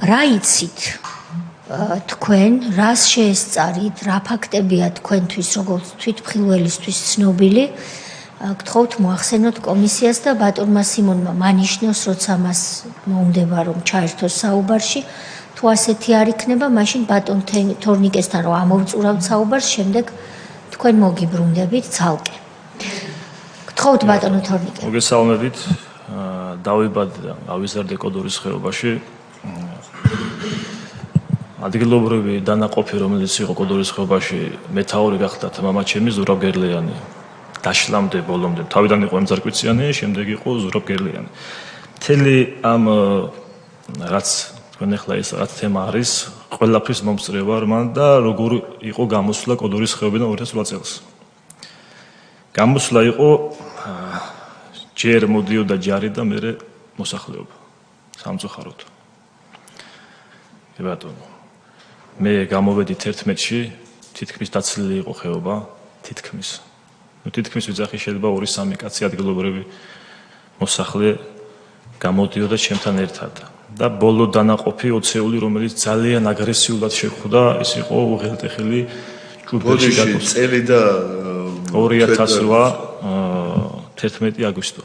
რა იცით თქვენ რას შეესწარით რა ფაქტებია თქვენთვის როგორც თვითმხილველისთვის ცნობილი გთხოვთ მოახსენოთ კომისიას და ბატონმა სიმონმა მანიშნოს როცა მას მოუნდება რომ ჩაერთოს საუბარში თუ ასეთი არ იქნება მაშინ ბატონ თორნიკესთან რომ ამოვწურავთ საუბარს შემდეგ თქვენ მოგიბრუნდებით ცალკე გთხოვთ ბატონო თორნიკე მოგესალმებით დავიბადე და ავიზარდე კოდორის ხეობაში ადგილობრივი დანაყოფი რომელიც იყო კოდორის ხეობაში მეთაური გახდათ მამა ჩემი ზურაბ გერლიანი დაშლამდე ბოლომდე თავიდან იყო ემძარკვიციანი შემდეგ იყო ზურაბ გერლიანი მთელი ამ რაც თქვენ ახლა ეს რაც თემა არის ყველაფრის მომწრე ვარ მან და როგორ იყო გამოსვლა კოდორის ხეობიდან 2008 წელს გამოსვლა იყო ჯერ მოდიოდა ჯარი და მე მოსახლეობა სამწუხაროდ ბატონო მე გამოვედი 11-ში თითქმის დაცლილი იყო ხეობა თითქმის ვიძახი შეიძლება 2-3 კაცი ადგილობრივი მოსახლე გამოდიოდა ჩემთან ერთად და ბოლო დანაყოფი ოცეული რომელიც ძალიან აგრესიულად შეხვდა ის იყო უღელტეხილი ჯგუფებში გაკეთებული წელი და 2008 11 აგვისტო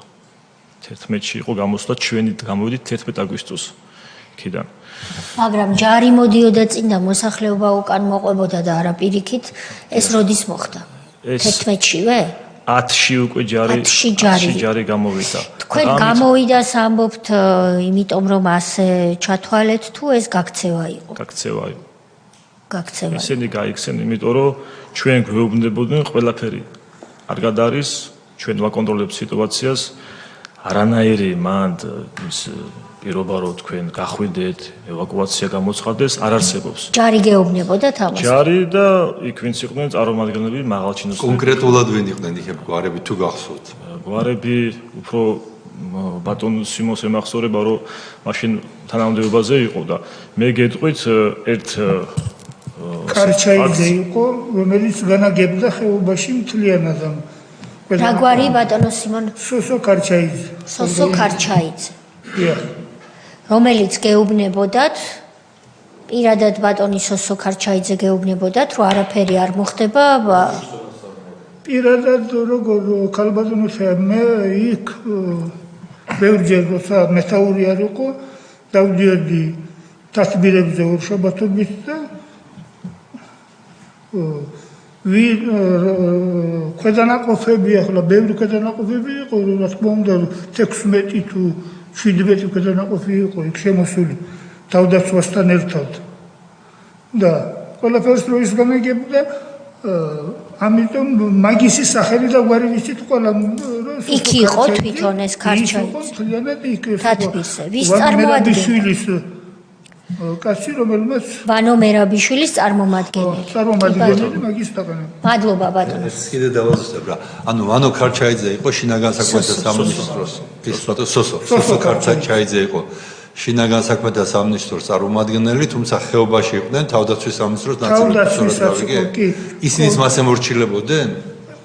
11-ში იყო გამოსვლა ჩვენი გამოვიდით 11 აგვისტოს იქიდან მაგრამ ჯარი მოდიოდა წინ და მოსახლეობა უკან მოყვებოდა და არა პირიქით ეს როდის მოხდა 11-შივე 10-ში უკვე ჯარი გამოვიდა თქვენ გამოვიდას ამბობთ იმიტომ რომ ასე ჩათვალეთ თუ ეს გაქცევა იყო გაქცევა ისინი გაიქცენ იმიტომ რომ ჩვენ გვეუბნებოდნენ ყველაფერი არ გადაარის ჩვენ ვაკონტროლებთ სიტუაციას არანაირი მანდ ის პირობა რომ თქვენ გახვიდეთ ევაკუაცია გამოცხადდეს არ არსებობს ჯარი გეუბნებოდა თავს ჯარი და იქ ვინც იყვნენ წარმომადგენლები მაღალჩინოსნები კონკრეტულად ვინ იყვნენ იქ გვარები თუ გახსოვთ გვარები უფრო ბატონ სიმონს ემახსოვრება რომ მაშინ თანამდებობაზე იყო და მე გეტყვით ერთ კარჩაიძე იყო რომელიც განაგებდა ხეობაში მთლიანად რა გვარი ბატონო სიმონ სოსო კარჩაიძე რომელიც გეუბნებოდათ პირადად ბატონი სოსო კარჩაიძე გეუბნებოდათ რომ არაფერი არ მოხდება პირადად როგორ ქალბატონო მე იქ ბევრჯერ როცა მეთაური არ იყო დავდიოდი თათბირებზე ორშაბათობით და ქვედანაყოფები ახლა ბევრი ქვედანაყოფები იყო რა თქმა უნდა 16 თუ 17 ქვედანაყოფი იყო იქ შემოსული თავდაცვასთან ერთად და ყველაფერს რო ის განაგებდა ამიტომ მაგისის სახელი და გვარი ვიცით ყველა იქ იყო თვითონ ეს კარჩაიძე თათბირზე ვის წარმოადგენდა კაცი რომელმაც ვანო მერაბიშვილის წარმომადგენელი მაგის თაყანა მადლობა ბატონო ეს კიდე დავაზუსტებ რა ანუ ვანო კარჩაიძე იყო შინაგან საქმეთა სამინისტროს ის ბატონო სოსო კარჩაიძე იყო შინაგან საქმეთა სამინისტროს წარმომადგენელი თუმცა ხეობაში იყვნენ თავდაცვის სამინისტროს ნაწილი ისინი მას ემორჩილებოდნენ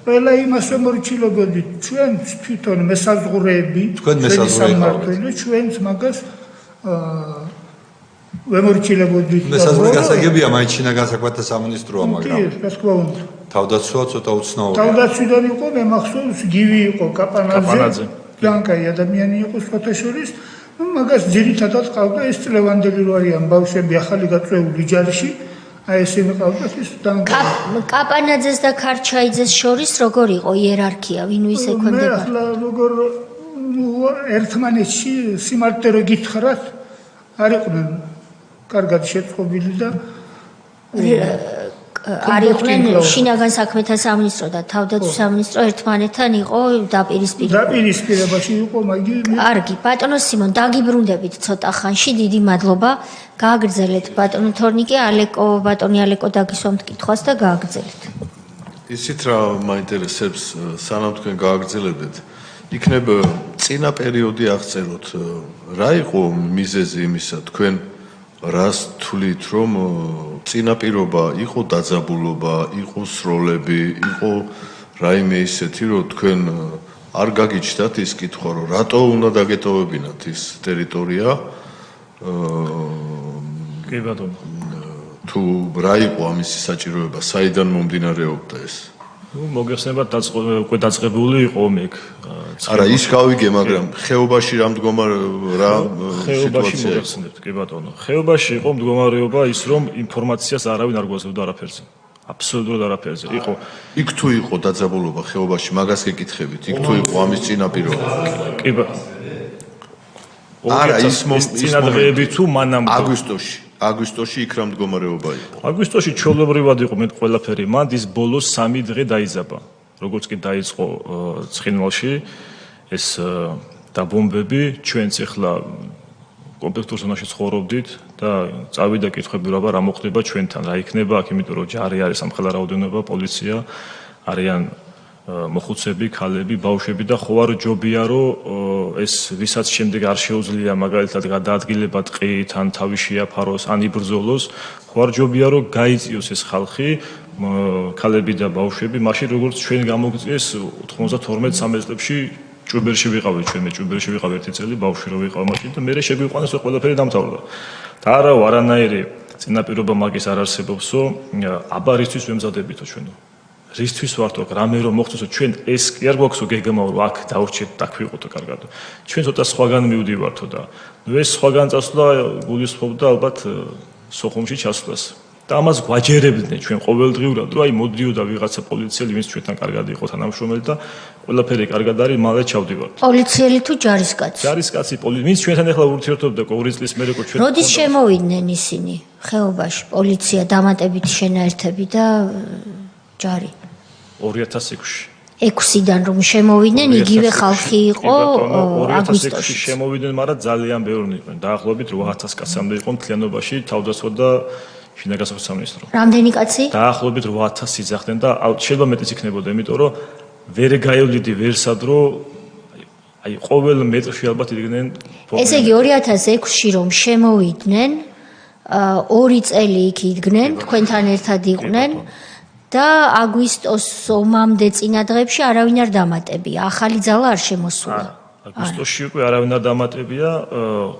ყველა იმას ემორჩილებოდით ჩვენ თვითონ მესაზღვრეები თქვენ მესაზღვრეები ჩვენც მაგას ვემორჩილებოდით მესაზღვრე გასაგებია მაინც შინაგან საქმეთა სამინისტროა მაგრამ რა თქმა უნდა თავდაცვა ცოტა უცნაურია თავდაცვიდან იყო მე მახსოვს გივი იყო კაპანაძე ბლანკაი ადამიანი იყო სხვათა შორის მაგას ძირითადად ყავდა ეს წლევანდელი რო არიან ბავშვები ახალი გაწვეული ჯარში აი ესენი ყავდათ ის კაპანაძეს და კარჩაიძეს შორის როგორ იყო იერარქია ვინ ვის ექვემდებარა ახლა როგორ ერთმანეთში სიმართლე რო გითხრათ არ იყვნენ კარგად შეწყობილი და არ იყვნენ შინაგან საქმეთა სამინისტრო და თავდაცვის სამინისტრო ერთმანეთთან იყო დაპირისპირებაში იყო მაგი კარგი ბატონო სიმონ დაგიბრუნდებით ცოტა ხანში დიდი მადლობა გააგრძელეთ ბატონო თორნიკე ბატონი ალეკო დაგისვამთ კითხვას და გააგრძელეთ ისიც რა მაინტერესებს სანამ თქვენ გააგრძელებდეთ იქნებ წინა პერიოდი აღწეროთ რა იყო მიზეზი იმისა თქვენ რას თვლით რომ წინაპირობა იყო დაძაბულობა იყო სროლები იყო რაიმე ისეთი რომ თქვენ არ გაგიჩნდათ ის კითხვა რომ რატო უნდა დაგეტოვებინათ ის ტერიტორია კი ბატონო. თუ რა იყო ამისი საჭიროება, საიდან მომდინარეობდა ეს? მოგეხსენებათ უკვე დაწყებული იყო მეკ. არა, ის გავიგე, მაგრამ ხეობაში რა მდგომარეობა ხეობაში მოგეხსენებთ, კი ბატონო. ხეობაში იყო მდგომარეობა ის, რომ ინფორმაციას არავინ არ გვაძლევდა არაფერზე. აბსოლუტურად არაფერზე. იყო იქ თუ იყო დაძაბულობა ხეობაში, მაგას გეკითხებით, იქ თუ იყო ამის წინაპირობა. კი არა, ის წინადღეები თუ მანამდე აგვისტოში იქ რა მდგომარეობა იყო. აგვისტოში ჩვეულებრივად იყო მე ყველაფერი, მან ის ბოლოს 3 დღე დაიძაბა. როგორც კი დაიწყო ცხინვალში ეს დაბომბები, ჩვენც ახლა კომპლექტურ ზონაში ცხოვრობდით და წავიდა კითხვები რა მოხდება ჩვენთან, რა იქნება აქ, იმიტომ რომ ჯარი არის, სამხედრო რაოდენობა, პოლიცია, არიან მოხუცები, ქალები, ბავშვები და ხო არ ჯობია რომ ეს ვისაც შემდეგ არ შეუძლია მაგალითად გადაადგილება ტყით, ან თავი შეაფაროს, ან იბრძოლოს, ხო არ ჯობია რომ გაიწიოს ეს ხალხი, ქალები და ბავშვები, მაშინ როგორც ჩვენ გამოგვწიეს 92-13 წლებში ჭუბერში ვიყავით ჩვენ, მე ჭუბერში ვიყავ 1 წელი, ბავშვი რო ვიყავ მაშინ და მე შეგვიყვანეს ყველაფერი დამთავრდა. და არავა არანაირი წინაპირობა მაგის არ არსებობსო, აბა რისთვის ვემზადებითო ჩვენო. რისთვის ვართო აქ რამე რომ მოხდოსო ჩვენ ეს კი არ გვაქვსო გეგმაო რომ აქ დავრჩეთ დაქვიყოთო კარგად. ჩვენ ცოტა სხვაგან მივდივართო და ნუ ეს სხვაგან წასვლა გულისხმობდა ალბათ სოხუმში ჩასვლას. და ამას გვაჯერებდნენ ჩვენ ყოველდღიურად რომ აი მოდიოდა ვიღაცა პოლიციელი ვინც ჩვენთან კარგად იყო თანამშრომელი და ყველაფერი კარგად არის მალე ჩავდივართ. პოლიციელი თუ ჯარისკაცი? ჯარისკაცი ვინც ჩვენთან ახლა ურთიერთობდა ყოველი წლის მერე ჩვენ. როდის შემოვიდნენ ისინი ხეობაში? პოლიცია, დამატებითი შენაერთები და ჯარი 2006-ში. 6-დან რომ შემოვიდნენ, იგივე ხალხი იყო აგვისტოში. 2006-ში შემოვიდნენ, მაგრამ ძალიან ბევრი იყვნენ. დაახლოებით 8000 კაცამდე იყო მთლიანობაში თავდაცვა და შინაგან საქმეთა სამინისტრო. რამდენი კაცი? დაახლოებით 8000 იძახდნენ და შეიძლება მეტიც იქნებოდა, იმიტომ რომ ვერ გაივლიდი ვერსად რომ აი ყოველ მეტრში ალბათ იდგნენ. ესე იგი 2006-ში რომ შემოვიდნენ, 2 წელი იქ იდგნენ, თქვენთან ერთად იყვნენ. და აგვისტოს ომამდე წინადღებში არავინ არ დამატებია. ახალი ძალა არ შემოსულა. აგვისტოში უკვე არავინ არ დამატებია,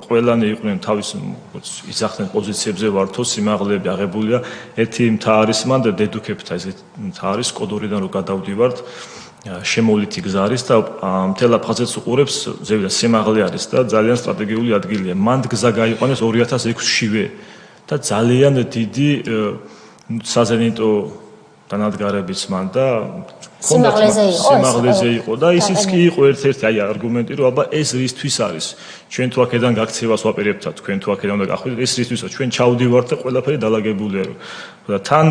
ყველანი იყვნენ თავის იძახდნენ პოზიციებზე ვართო, სიმაღლეები აღებულია. ერთი მთა არის მან და დედუქებთა ეს მთა არის კოდორიდან რო გადავდივართ, შემოვლითი გზა არის და მთელ აფხაზეთს უყურებს, ზევიდან სიმაღლე არის და ძალიან სტრატეგიული ადგილია. მან გზა გაიყვანეს 2006-შივე და ძალიან დიდი საზენიტო დანადგარებიც მან და სიმაღლეზე იყო და ისიც კი იყო ერთ-ერთი აი არგუმენტი რომ აბა ეს რისთვის არის ჩვენ თუ აქედან გაქცევას ვაპირებთ თქვენ თუ აქედან უნდა გახვიდეთ ეს რისთვისაც ჩვენ ჩავდივართ და ყველაფერი დალაგებულია და თან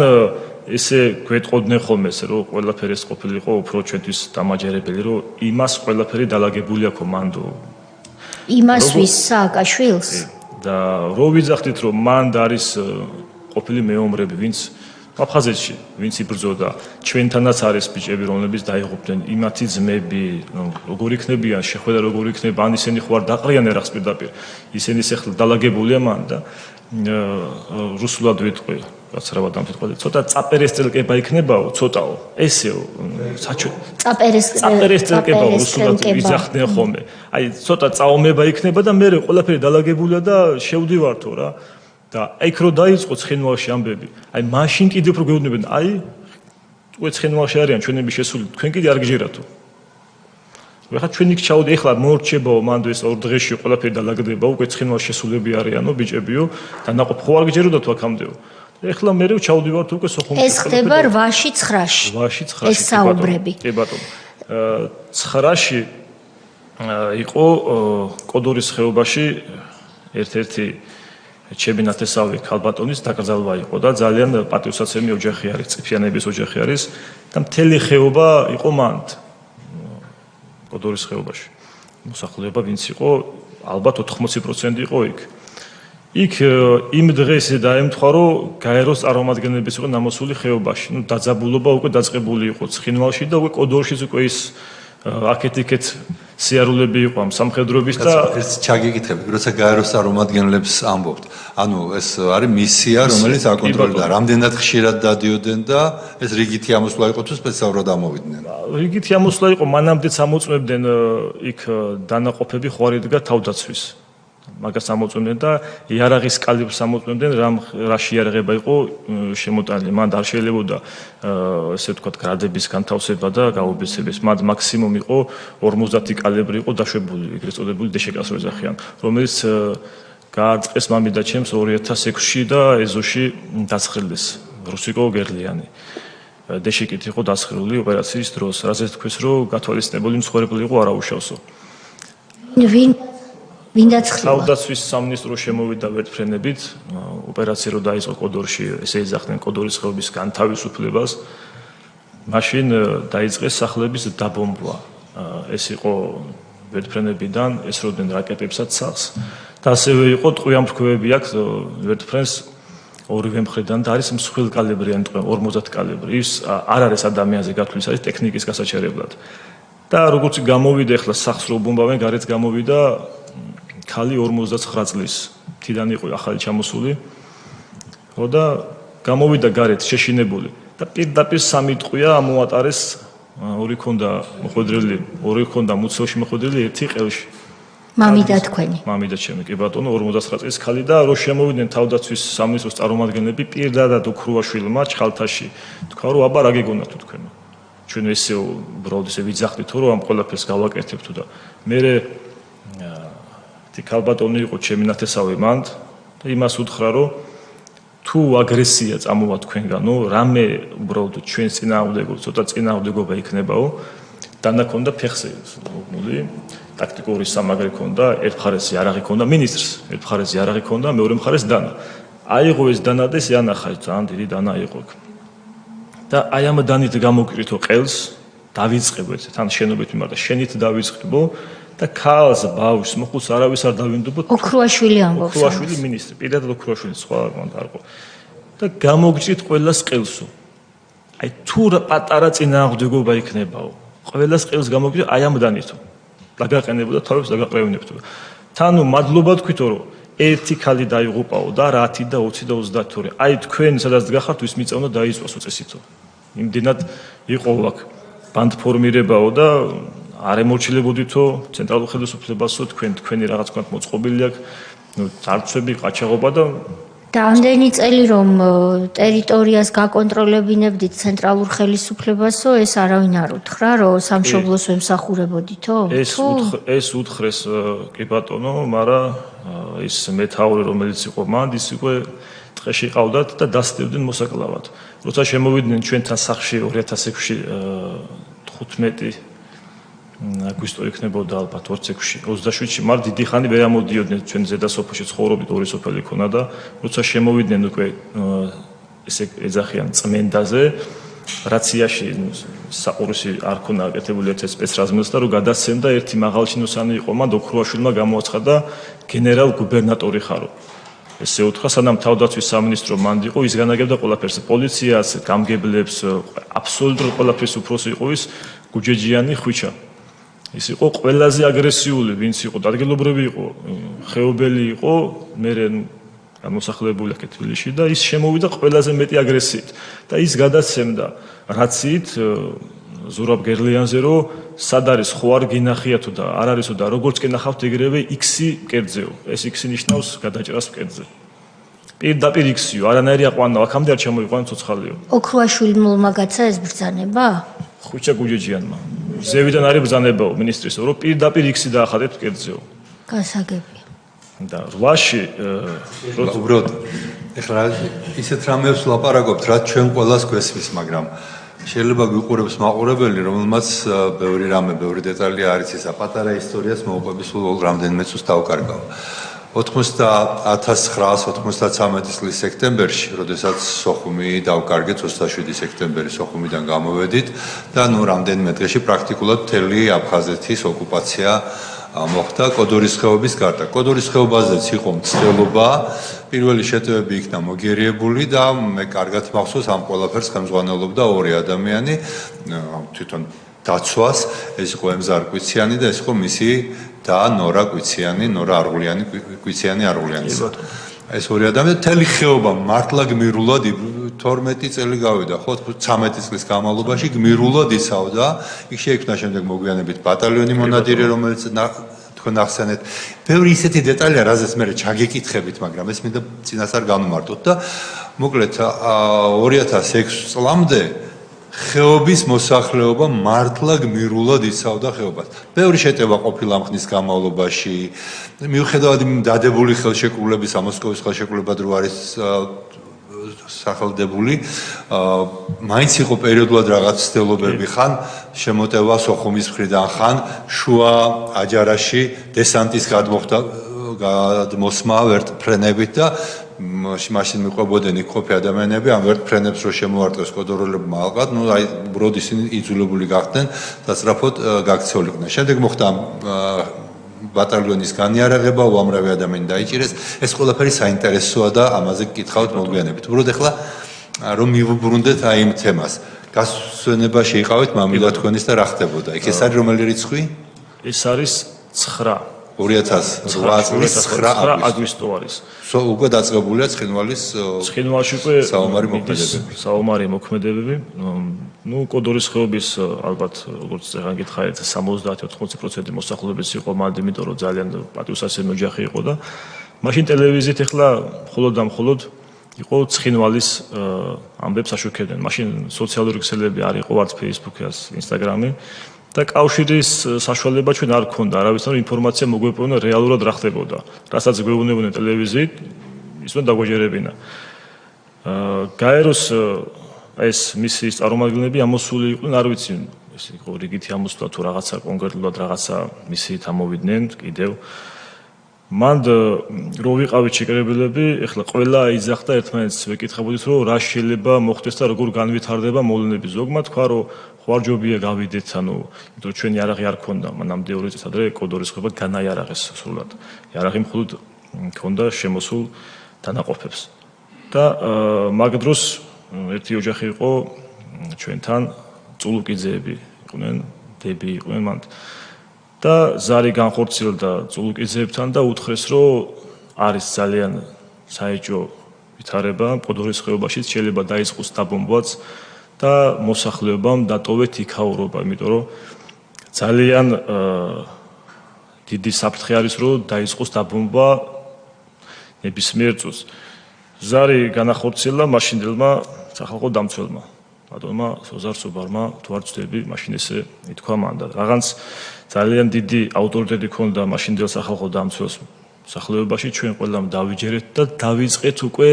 ესე გვეტყოდნენ ხოლმე ეს რომ ყველაფერი ეს ყოფილიყო უფრო ჩვენთვის დამაჯერებელი რომ იმას ყველაფერი დალაგებული აქვს მანდო იმას ვის სააკაშვილს და რო ვიძახდით რომ მანდ არის ყოფილი მეომრები ვინც აფხაზეთში ვინც იბრძოდა ჩვენთანაც არის ბიჭები რომლებიც დაიღუპნენ იმათი ძმები როგორ იქნებიან შეხვედრა როგორ იქნება ან ისინი ხო არ დაყრიან ერახს პირდაპირ ისინი ახლა დალაგებულია მან და რუსულად ვიტყვი გაცრავად დამთვალე ცოტა წაპერესტრელკება იქნებაო ცოტაო ესეო წაპერესტრელკება რუსულად ვიძახდნენ ხოლმე აი ცოტა წაომება იქნება და მე ყველაფერი დალაგებულია და შევდივართო რა და აი რო დაიწყო ცხინვალში ამბები აი მაშინ კიდევ უფრო გეუბნებიან აი უკვე ცხინვალში არიან ჩვენები შესული თქვენ კიდე არ გჯერათო ვეხლა ჩვენ იქ ჩავდი ეხლა მორჩებაო მანდ ეს 2 დღეში ყველაფერი დალაგდება უკვე ცხინვალში შესულები არიანო ბიჭებიო და ნაყოფ ხო არ გჯეროდა თუ აქამდეო ეხლა მე ჩავდივართ უკვე სოხუმში ეს ხდება 8-ში 9-ში ეს საუბრები კი ბატონო 9-ში იყო კოდორის ხეობაში ერთ-ერთი ჩებინათესავი ქალბატონის დაკრძალვა იყო და ძალიან პატივსაცემი ოჯახი არის, წიფიანების ოჯახი არის და მთელი ხეობა იყო მანდ კოდორის ხეობაში. მოსახლეობა ვინც იყო, ალბათ 80% იყო იქ. იქ იმ დღეს დაემთხვა რომ გაეროს წარმომადგენლების იყო ნამოსული ხეობაში. ნუ დაძაბულობა უკვე დაწყებული იყო ცხინვალში და უკვე კოდორშიც უკვე ის აქეთ-იქეთ სიარულები იყო ამ სამხედროების და ეს ჩაგიკითხები, როცა გაეროს წარმომადგენლებს ამბობთ. ანუ ეს არის მისია, რომელიც აკონტროლდა, რამდენად ხშირად დადიოდნენ და ეს რიგითი ამოსვლა იყო თუ სპეციალურად ამოვიდნენ. რიგითი ამოსვლა იყო, მანამდეც ამოწმებდნენ იქ დანაყოფები ხო არ იდგა თავდაცვის. მაგას ამოწმდნენ და იარაღის კალიბრს ამოწმდნენ, რაში იარაღება იყო შემოტანილი. მან არ შეიძლებოდა ესე ვთქვათ გრადების განთავსება და გაუბეცების. მან მაქსიმუმ იყო 50 კალიბრი იყო დაშვებული, ეგრეთ წოდებული დეშეკას ეძახიან, რომელიც გაარწყეს მამიდა ჩემს 2006-ში და ეზოში დასხილდეს რუსიკო გერლიანი. დეშეკით იყო დასხილული ოპერაციის დროს, რასაც თქვის, რომ გათვალისწინებული მსხვერპლი იყო არაუშავსო. ვინ დაცხილა? თავდაცვის სამინისტრო შემოვიდა ვერტფრენებით, ოპერაცია რო დაიწყო კოდორში, ესე ეძახდნენ კოდორის ხეობის განთავისუფლებას. მაშინ დაიწყეს სახლების დაბომბვა. ეს იყო ვერტფრენებიდან, ესროდნენ რაკეტებსაც სახლს. და ასევე იყო ტყვიამფრქვევები აქვს ვერტფრენს ორივე მხრიდან და არის მსხვილ კალიბრიანი ტყვია 50 კალიბრი. ის არ არის ადამიანზე გათვლის, არის ტექნიკის გასაჩერებლად. და როგორც გამოვიდა ახლა სახლს რო ბომბავენ, გარეთ გამოვიდა ქალი 59 წლის. თიდან იყო ახალი ჩამოსული. ხო და გამოვიდა გარეთ შეშინებული და პირდაპირ სამი ტყვია ამოატარეს, ორი ქონდა მოხვედრილი, ორი ქონდა მუცელში მოხვედრილი, ერთი ყელში. მამიდა თქვენი. მამიდა ჩემი, კი ბატონო, 59 წლის ქალი და რო შემოვიდნენ თავდაცვის სამინისტროს წარმომადგენლები პირდადად ოქრუაშვილმა ჩხალთაში, თქვა რომ აბა რა გეგონათ თქვენო. ჩვენ ესე უბრალოდ ესე ვიძახდით რომ ამ ყველაფერს გავაკეთებთ და მე ქალბატონი იყო ჩემი ნათესავი მანდ და იმას უთხრა რომ თუ აგრესია წამოვა თქვენგანო, რამე უბრალოდ ჩვენს წინააღმდეგო, ცოტა წინააღმდეგობა იქნებაო, დანაქონდა ფეხზე მოგმული, ტაქტიკური სამაგრი ქონდა, ერთ მხარეს იარაღი ქონდა მინისტრს, ერთ მხარეს იარაღი ქონდა, მეორე მხარეს დანა. აიღო ეს დანა და ეს ანახა, ძალიან დიდი დანა იყო. და აი ამ დანით გამოკრითო ყელს, დავიწყებო ეს, თან შენობით მიმართა, შენით დავიწყებო. და ქალს ბავშვს მოხუც არავის არ დავინდობოთ. ოქრუაშვილი ამბობს. ოქრუაშვილი მინისტრი, პირადად ოქრუაშვილი სხვა არ ყო. და გამოგჭით ყველას ყელსო. აი თუ პატარა წინააღმდეგობა იქნებაო. ყველას ყელს გამოგჭით აი ამ დანითო. დაგაყენებოდა თავებს დაგაყრევინებთო. თანუ მადლობა თქვითო რომ ერთი ქალი დაიღუპაო და 10 და 20 და 32. აი თქვენ სადაც გახართ ვის მიწევნა დაიწვასო წესითო. იმდენად იყო აქ ბანდფორმირებაო და არ ემორჩილებოდითო ცენტრალურ ხელისუფლებასო თქვენი რაღაც თქვა მოწყობილი აქვს ძარცვები ყაჩაღობა და ამდენი წელი რომ ტერიტორიას გაკონტროლებინებდით ცენტრალურ ხელისუფლებასო ეს არავინ არ უთხრა რომ სამშობლოს ემსახურებოდითო? ეს უთხრეს კი ბატონო, მაგრამ ის მეთაური რომელიც იყო მანდ ის უკვე ტყეში ყავდათ და დასდევდნენ მოსაკლავად. როცა შემოვიდნენ ჩვენთან სახლში 2006-ში 15 აგვისტო იქნებოდა ალბათ 26-ში 27-ში მარ დიდი ხანი ვერ ამოდიოდნენ ჩვენ ზედა სოფელში ცხოვრობით ორი სოფელი ქონა და როცა შემოვიდნენ უკვე ესე ეძახიან წმენდაზე რაციაში საყურისი არ ქონა აკეთებული ერთ სპეცრაზმელს და რომ გადასცემდა ერთი მაღალჩინოსანი იყო მან ოქრუაშვილმა გამოაცხადა გენერალ გუბერნატორი ხარო ესე უთხრა სანამ თავდაცვის სამინისტრო მანდ იყო ის განაგებდა ყველაფერს პოლიციას გამგებლებს აბსოლუტურად ყველაფერს უფროსი იყო ის გუჯეჯიანი ხვიჩა ის იყო ყველაზე აგრესიული, ვინც იყო, ადგილობრივი იყო, ხეობელი იყო, მე გამოსახლებული აქ თბილისში და ის შემოვიდა ყველაზე მეტი აგრესიით და ის გადაცემდა რაციით ზურაბ გერლიანზე, რომ სად არის ხო არ გინახიათო და არ არისო და როგორც კენახავთ ეგრევე X-ი მკერდზეო. ეს X-ი ნიშნავს გადაჭრას მკერდზე. პირდაპირ X-იო, არანაირი აყვანა, აქამდე არ ჩამოიყვანა ცოცხალიო. ოქრუაშვილმა გაცა ეს ბრძანება? ხვიჩა გუჯეჯიანმა. ზევიდან არის ბრძანებაო მინისტრისო, რომ პირდაპირ X-ი დაახადეთ მკერდზეო. გასაგებია. და 8-ში უბრალოდ ეხლა ისეთ რამებს ლაპარაკობთ, რაც ჩვენ ყველას გვესმის, მაგრამ შეიძლება გვიყურებს მაყურებელი, რომელმაც ბევრი რამე, ბევრი დეტალი არის ისა პატარა ისტორიას მოუყვების სულ რამდენიმე წუთს დავკარგავ. 1993 წლის სექტემბერში, როდესაც სოხუმი დავკარგეთ 27 სექტემბერი სოხუმიდან გამოვედით და ნუ რამდენიმე დღეში პრაქტიკულად მთელი აფხაზეთის ოკუპაცია მოხდა კოდორის ხეობის გარდა. კოდორის ხეობაზეც იყო მცდელობა, პირველი შეტევები იქნა მოგერიებული და მე კარგად მახსოვს ამ ყველაფერს ხელმძღვანელობდა ორი ადამიანი, თვითონ დაცვას, ეს იყო ემზარ კვიციანი და ეს იყო მისი და ნორა კვიციანი, ნორა არღულიანი, კვიციანი არღულიანი. ეს ორი ადამიანი მთელი ხეობა მართლა გმირულად 12 წელი გავიდა, ხო 13 წლის განმავლობაში გმირულად იცავდა. იქ შეიქმნა შემდეგ მოგვიანებით ბატალიონი მონადირე, რომელიც თქვენ ახსენეთ. ბევრი ისეთი დეტალია, რაზეც მე ჩაგეკითხებით, მაგრამ ეს მინდა წინასწარ განვმარტოთ და მოკლედ 2006 წლამდე ხეობის მოსახლეობა მართლა გმირულად იცავდა ხეობას. ბევრი შეტევა ყოფილა ამ ხნის განმავლობაში. მიუხედავად იმ დადებული ხელშეკრულებისა, მოსკოვის ხელშეკრულებად რო არის სახელდებული, მაინც იყო პერიოდულად რაღაც ცდილობები ხან შემოტევა სოხუმის მხრიდან, ხან შუა აჯარაში დესანტის გადმოსმა ვერტფრენებით და მაშინ მიყვებოდნენ იქ ყოფი ადამიანები ამ ვერტფრენებს რო შემოარტყეს კოდოროლებმა ალყად, ну აი უბრალოდ ისინი იძულებული გახდნენ დასწრაფოდ გაქცეულიყვნენ. შემდეგ მოხდა ბატალიონის განიარაღება, უამრავი ადამიანი დაიჭირეს. ეს ყველაფერი საინტერესოა და ამაზე გკითხავთ მოგვიანებით. უბრალოდ ახლა რომ მივუბრუნდეთ აი იმ თემას. გასვენებაში იყავით მამიდა თქვენის და რა ხდებოდა? იქ ეს არის რომელი რიცხვი? ეს არის 9 2008 წლის 9 აგვისტო არის. უკვე დაწყებულია ცხინვალში უკვე საომარი მოქმედებები. ну კოდორის ხეობის ალბათ როგორც წეგან გითხარით 70-80% მოსახლეობის იყო მანდ, იმიტომ რომ ძალიან პატივსაცემი ოჯახი იყო და მაშინ ტელევიზიით ახლა მხოლოდ იყო ცხინვალის ამბებს აშუქებდნენ. მაშინ სოციალური ქსელები არ იყო, არც Facebook-ი, არც Instagram-ი და კავშირის საშუალება ჩვენ არ ქონდა, არავისთან ინფორმაცია მოგვეპოვნა რეალურად რა ხდებოდა. რასაც გვეუბნებოდნენ ტელევიზიით, ისო დაგვეჯერებინა. გაეროს ეს მისიის წარმომადგენლები ამოსული იყვნენ, არ ვიცი, ეს იყო რიგითი ამოსვლა თუ რაღაცა კონკრეტულად რაღაცა მისიით ამოვიდნენ კიდევ. მანდ რო ვიყავით შეკრებილები, ეხლა ყველა იძახდა ერთმანეთს ვეკითხებოდით, რომ რა შეიძლება მოხდეს და როგორ განვითარდება მოვლენები. ზოგმა თქვა, რომ ხوارჯობია გავიდეთ, ანუ იმიტომ რომ ჩვენი იარაღი არ ქონდა, მანამდე 2 წელს ადრე კოდორის ხეობა განაიარაღეს სრულად. იარაღი მხოლოდ ქონდა შემოსულ დანაყოფებს. და მაგ დროს ერთი ოჯახი იყო ჩვენთან, წულუკიძეები იყვნენ, დები იყვნენ მანდ. და ზარი განხორციელდა წულუკიძეებთან და უთხრეს, რომ არის ძალიან საეჭვო ვითარება კოდორის ხეობაში, შეიძლება დაიწყოს დაბომბვაც და მოსახლეობამ დატოვეთ იქაურობა, იმიტომ რომ ძალიან დიდი საფრთხე არის, რომ დაიწყოს დაბომბვა ნებისმიერ წუთს. ზარი განახორციელა მაშინდელმა სახალხო დამცველმა, ბატონმა სოზარ სუბარმა, თუ არ ვცდები, მაშინ ესე ითქვა მანდა. რაღაც ძალიან დიდი ავტორიტეტი ჰქონდა მაშინდელ სახალხო დამცველს სახლებობაში, ჩვენ ყველამ დავიჯერეთ და დავიწყეთ უკვე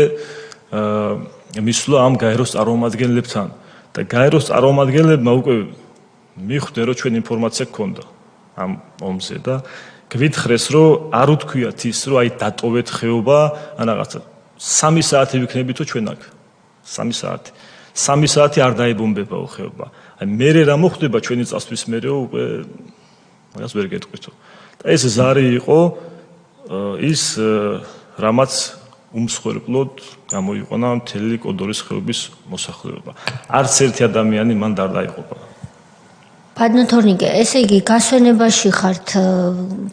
მისვლა ამ გაეროს წარმომადგენლებთან. და გაეროს წარმომადგენლებმა უკვე მიხვდნენ, რომ ჩვენ ინფორმაცია გქონდა ამ ომზე და გვითხრეს, რომ არ უთქვიათ ის, რომ აი დატოვეთ ხეობა, ან რაღაცა 3 საათი ვიქნებითო ჩვენ აქ. 3 საათი. 3 საათი არ დაიბომბებაო ხეობა. აი მერე რა მოხდება ჩვენი წასვლის მერე უკვე მაგას ვერ გეტყვითო. და ეს ზარი იყო ის რამაც უმსხვერპლოდ გამოიყონა მთელი კოდორის ხეობის მოსახლეობა. არც ერთი ადამიანი მან არ დაიღუპა. ბატონო თორნიკე, ესე იგი გასვენებაში ხართ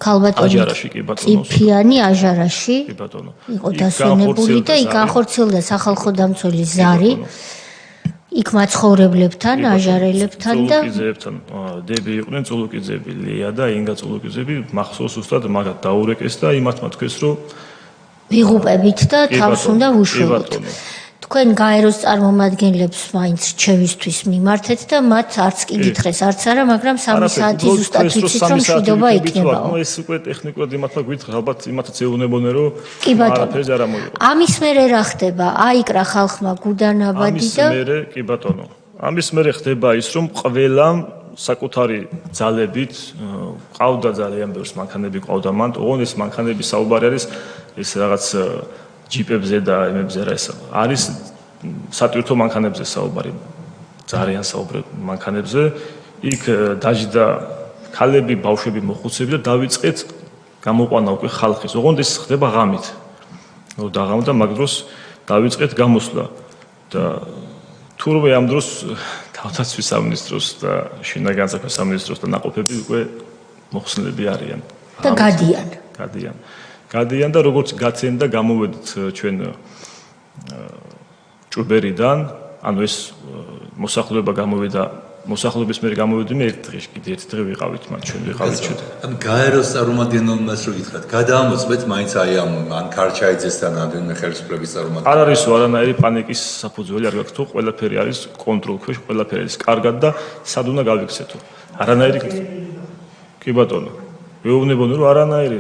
ქალბატონი აჟარაში კი ბატონო. წიფიანი აჟარაში. კი ბატონო. იყო დასვენებული და იქ განხორციელდა სახალხო დამცველი ზარი. იქ მაცხოვრებლებთან, აჟარელებთან და წულუკიძეებთან, დები იყვნენ წულუკიძეები, ლია და ინგა წულუკიძეები, მახსოვს უბრალოდ მაგათ დაურეკეს და იმათმა თქვეს, რომ ვიღუპებით და თავს უნდა ვუშვებოთ. თქვენ გაეროს წარმომადგენლებს მაინც რჩევისთვის მიმართეთ და მათ არც კი გითხრეს, არც არა, მაგრამ 3 საათი ზუსტად ვიცით, რომ მშვიდობა იქნებაო. ნუ ეს უკვე ტექნიკურად იმათმა გითხრა, ალბათ იმათაც ეუბნებოდნენ, რომ არაფერს არ ამოიღო. ამის მერე რა ხდება? აიკრა ხალხმა გუდანაბადი და ამის მერე კი ბატონო. ამის მერე ხდება ის, რომ ყველამ საკუთარი ძალებით ყავდა ძალიან ბევრს მანქანები ყავდა მან, ოღონდ ეს მანქანების საუბარი არის ეს რაღაც ჯიპებზე და იმებზე რა ეს არის სატვირთო მანქანებზე საუბარი. ძალიან საუბრებ მანქანებზე. იქ დაждდა ქალები, ბავშვები მოხუცები და დავიწყეთ გამოყვანა უკვე ხალხის. ოღონდ ეს ხდება ღამით. ნუ დაღამდა მაგ დროს დავიწყეთ გამოსვლა და თურმე ამ დროს თავდაცვის სამინისტროს და შინაგან განსაკუთრების სამინისტროს და ნაყოფები უკვე მოხსნილები არიან. და გადიან და როგორც გაცენ და გამოვედით ჩვენ ჭუბერიდან, ანუ ეს მოსახლეობა გამოვიდა მოსახლეობის მიერ გამოვიდიმე ერთ დღეში, კიდე ერთ დღე ვიყავით მან, ჩვენ ვიყავით ჩვენ. ან გაეროს წარმომადგენელს რო გითხრათ, გადაამოწმეთ მაინც აი ამ ქარჩაიძესთან ადვინმე ხელისუფლების წარმომადგენელს. არ არისო არანაირი პანიკის საფუძველი არ გაქვს თუ ყველაფერი არის კონტროლ ქვეშ, ყველაფერი არის კარგად და სად უნდა გავიქცეთო. არანაირი კი ბატონო. ვეუბნებოდი რომ არანაირი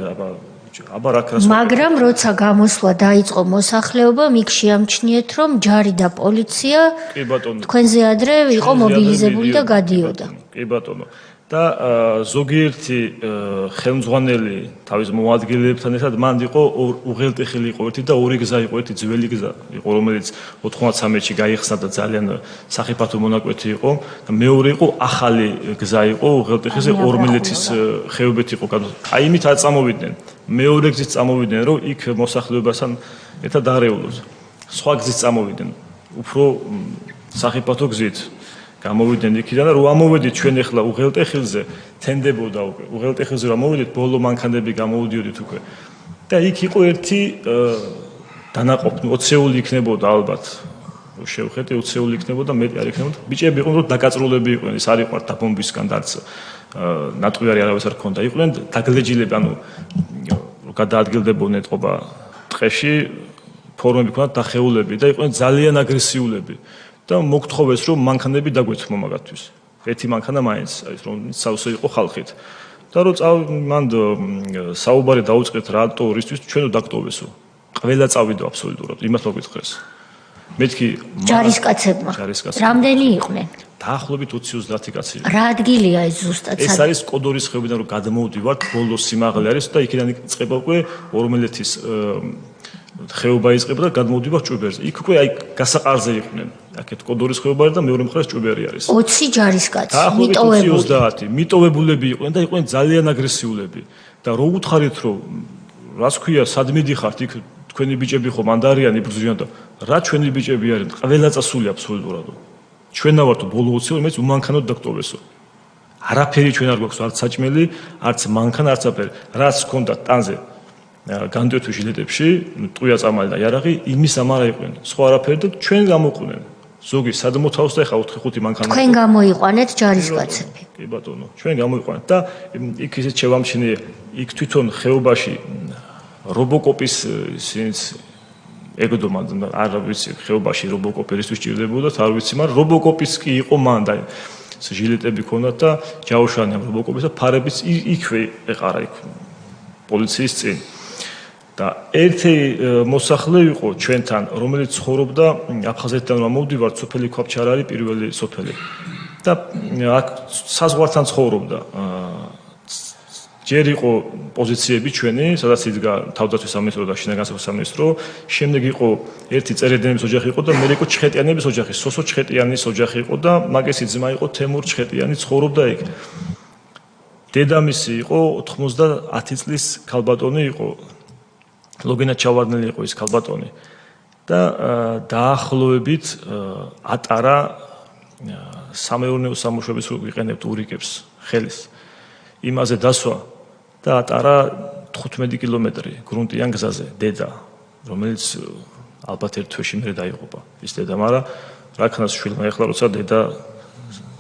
აბა რაკრას მაგრამ როცა გამოსვლა დაიწყო მოსახლეობა, იქ შეამჩნიეთ რომ ჯარი და პოლიცია კი ბატონო. თქვენზე ადრე იყო მობილიზებული და გადიოდა. კი ბატონო. და ზოგიერთი ხელმძღვანელი თავის მოადგილეებთან ერთად მანდ იყო უღელტეხილი იყო ერთი და ორი გზა იყო, ერთი ძველი გზა იყო, რომელიც 93-ში გაიხსნა და ძალიან სახიფათო მონაკვეთი იყო და მეორე იყო ახალი გზა იყო უღელტეხიზე ორმილეთის ხეობეთ იყო. აი იმით არ წამოვიდნენ. მეორე გზით წამოვიდნენ, რომ იქ მოსახლეობასთან ერთად არეულოს. სხვა გზით წამოვიდნენ. უფრო სახიფათო გზით გამოვიდნენ იქიდან და რო ამოვედით ჩვენ ახლა უღელტეხილზე თენდებოდა უკვე უღელტეხილზე რომ ამოვედით ბოლო მანქანები გამოვიდიოდით უკვე და იქ იყო ერთი დანაყოფი 20-ეული იქნებოდა ალბათ შევხედე 20-ეული იქნებოდა მეტი არ იქნებოდა ბიჭები იყვნენ რომ დაკაწრულები იყვნენ ეს არ იყვართ დაბომბისგან დარც ნატყვიარი არავის არ ქონდა იყვნენ დაგლეჯილები ანუ რომ გადაადგილდებოდნენ ეთყობა ტყეში ფორმები ქონდათ დახეულები და იყვნენ ძალიან აგრესიულები და მოგთხოვეს რომ მანქანები დაგვეცმო მაგათთვის. ერთი მანქანა მაინც არის რომ სავსე იყო ხალხით. და რომ მანდ საუბარი დაუწყეთ რატო რისთვის ჩვენო დაგტოვესო. ყველა წავიდა აბსოლუტურად იმას მოგვითხრეს. მეთქი ჯარისკაცებმა. რამდენი იყვნენ? დაახლოებით 20-30 კაცი. რა ადგილია ეს ზუსტად? ეს არის კოდორის ხეობიდან რომ გადმოვდივართ, ბოლო სიმაღლე არის და იქიდან იწყება უკვე ორმელეთის ხეობა იწყება და გადმოვდივართ ჭუბერზე. იქ უკვე აი გასაყარზე იყვნენ. აქეთ კოდორის ხეობა და მეორე მხარეს ჭუბერი არის. 20 ჯარისკაცი, მიტოვებული. მიტოვებულები იყვნენ და იყვნენ ძალიან აგრესიულები. და რო უთხარით რომ რას ქვია, სად მიდიხართ იქ თქვენი ბიჭები ხომ ანდარიანი იბრძვიან და რა ჩვენი ბიჭები არიან, ყველა წასული აბსოლუტურად. ჩვენა ვართ ბოლო 20-ი, მეც უმანქანოდ დაგტოვესო. არაფერი ჩვენ არ გვაქვს, არც საჭმელი, არც მანქანა, არც აფერი. რაც ჰქონდა ტანზე განდიოთვი ჟილეტებში, ტყუია წამალი და იარაღი, იმის ამარა იყვნენ. სხვა არაფერი და ჩვენ გამოყვნენ. ზოგი სად მოთავს და ეხა 4-5 მანქანა. თქვენ გამოიყვანეთ ჯარისკაცები. კი ბატონო, ჩვენ გამოიყვანეთ და იქ ისეთ შევამჩნიე, იქ თვითონ ხეობაში რობოკოპის ისინიც ეგდომა არ ვიცი ხეობაში რობოკოპი რისთვის ჭირდებოდა და არ ვიცი, მაგრამ რობოკოპის კი იყო მან და ჟილეტები ქონდათ და ჯაუშანი ამ რობოკოპის და ფარებიც იქვე ეყარა იქ პოლიციის წინ. და ერთი მოსახლე იყო ჩვენთან, რომელიც ცხოვრობდა აფხაზეთიდან რომ მოვდივართ, სოფელი ქვაბჩარარი პირველი სოფელი. და აქ საზღვართან ცხოვრობდა. ჯერ იყო პოზიციები ჩვენი, სადაც იდგა თავდაცვის სამინისტრო და შინაგან საქმეთა სამინისტრო, შემდეგ იყო ერთი წერედენების ოჯახი იყო და მეორე იყო ჩხეტიანების ოჯახი, სოსო ჩხეტიანის ოჯახი იყო და მაგისი ძმა იყო თემურ ჩხეტიანი, ცხოვრობდა იქ. დედამისი იყო 90 წლის ქალბატონი იყო. ლოგენა ჩავარდნელი იყო ის ქალბატონი და დაახლოებით ატარა სამეურნეო სამუშაოებს ვიყენებთ ურიკებს ხელის იმაზე დასვა და ატარა 15 კილომეტრი გრუნტიან გზაზე დედა რომელიც ალბათ ერთ თვეში მერე დაიღუპა ის დედა მაგრამ რაკანას შვილმა ეხლა როცა დედა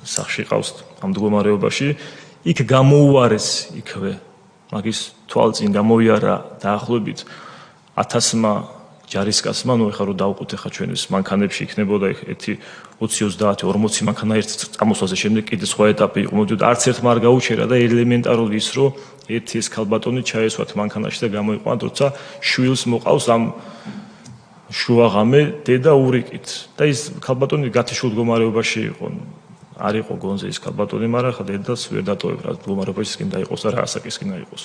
სახში ყავს ამ მდგომარეობაში იქ გამოუარეს იქვე მაგის თვალწინ გამოიარა დაახლოებით 1000-მა ჯარისკაცმა, ნუ ეხლა რომ დავყოთ ეხლა ჩვენს მანქანებში იქნებოდა ერთი 20-30-40 მანქანა ერთ წამოსვლაზე შემდეგ კიდე სხვა ეტაპი იყო. მოდიოდა არც ერთმა არ გაუჩერა და ელემენტარული ის რომ ერთი ეს ქალბატონი ჩაესვათ მანქანაში და გამოიყვანათ, როცა შვილს მოყავს ამ შუაღამე დედა ურიკით. და ის ქალბატონი გათიშულ მდგომარეობაში იყო. არ იყო გონზე ის ქალბატონი, მაგრამ ხა დედას ვერ დატოვებ რა მდგომარეობაში კი დაიყოს და რა ასაკის კი დაიყოს.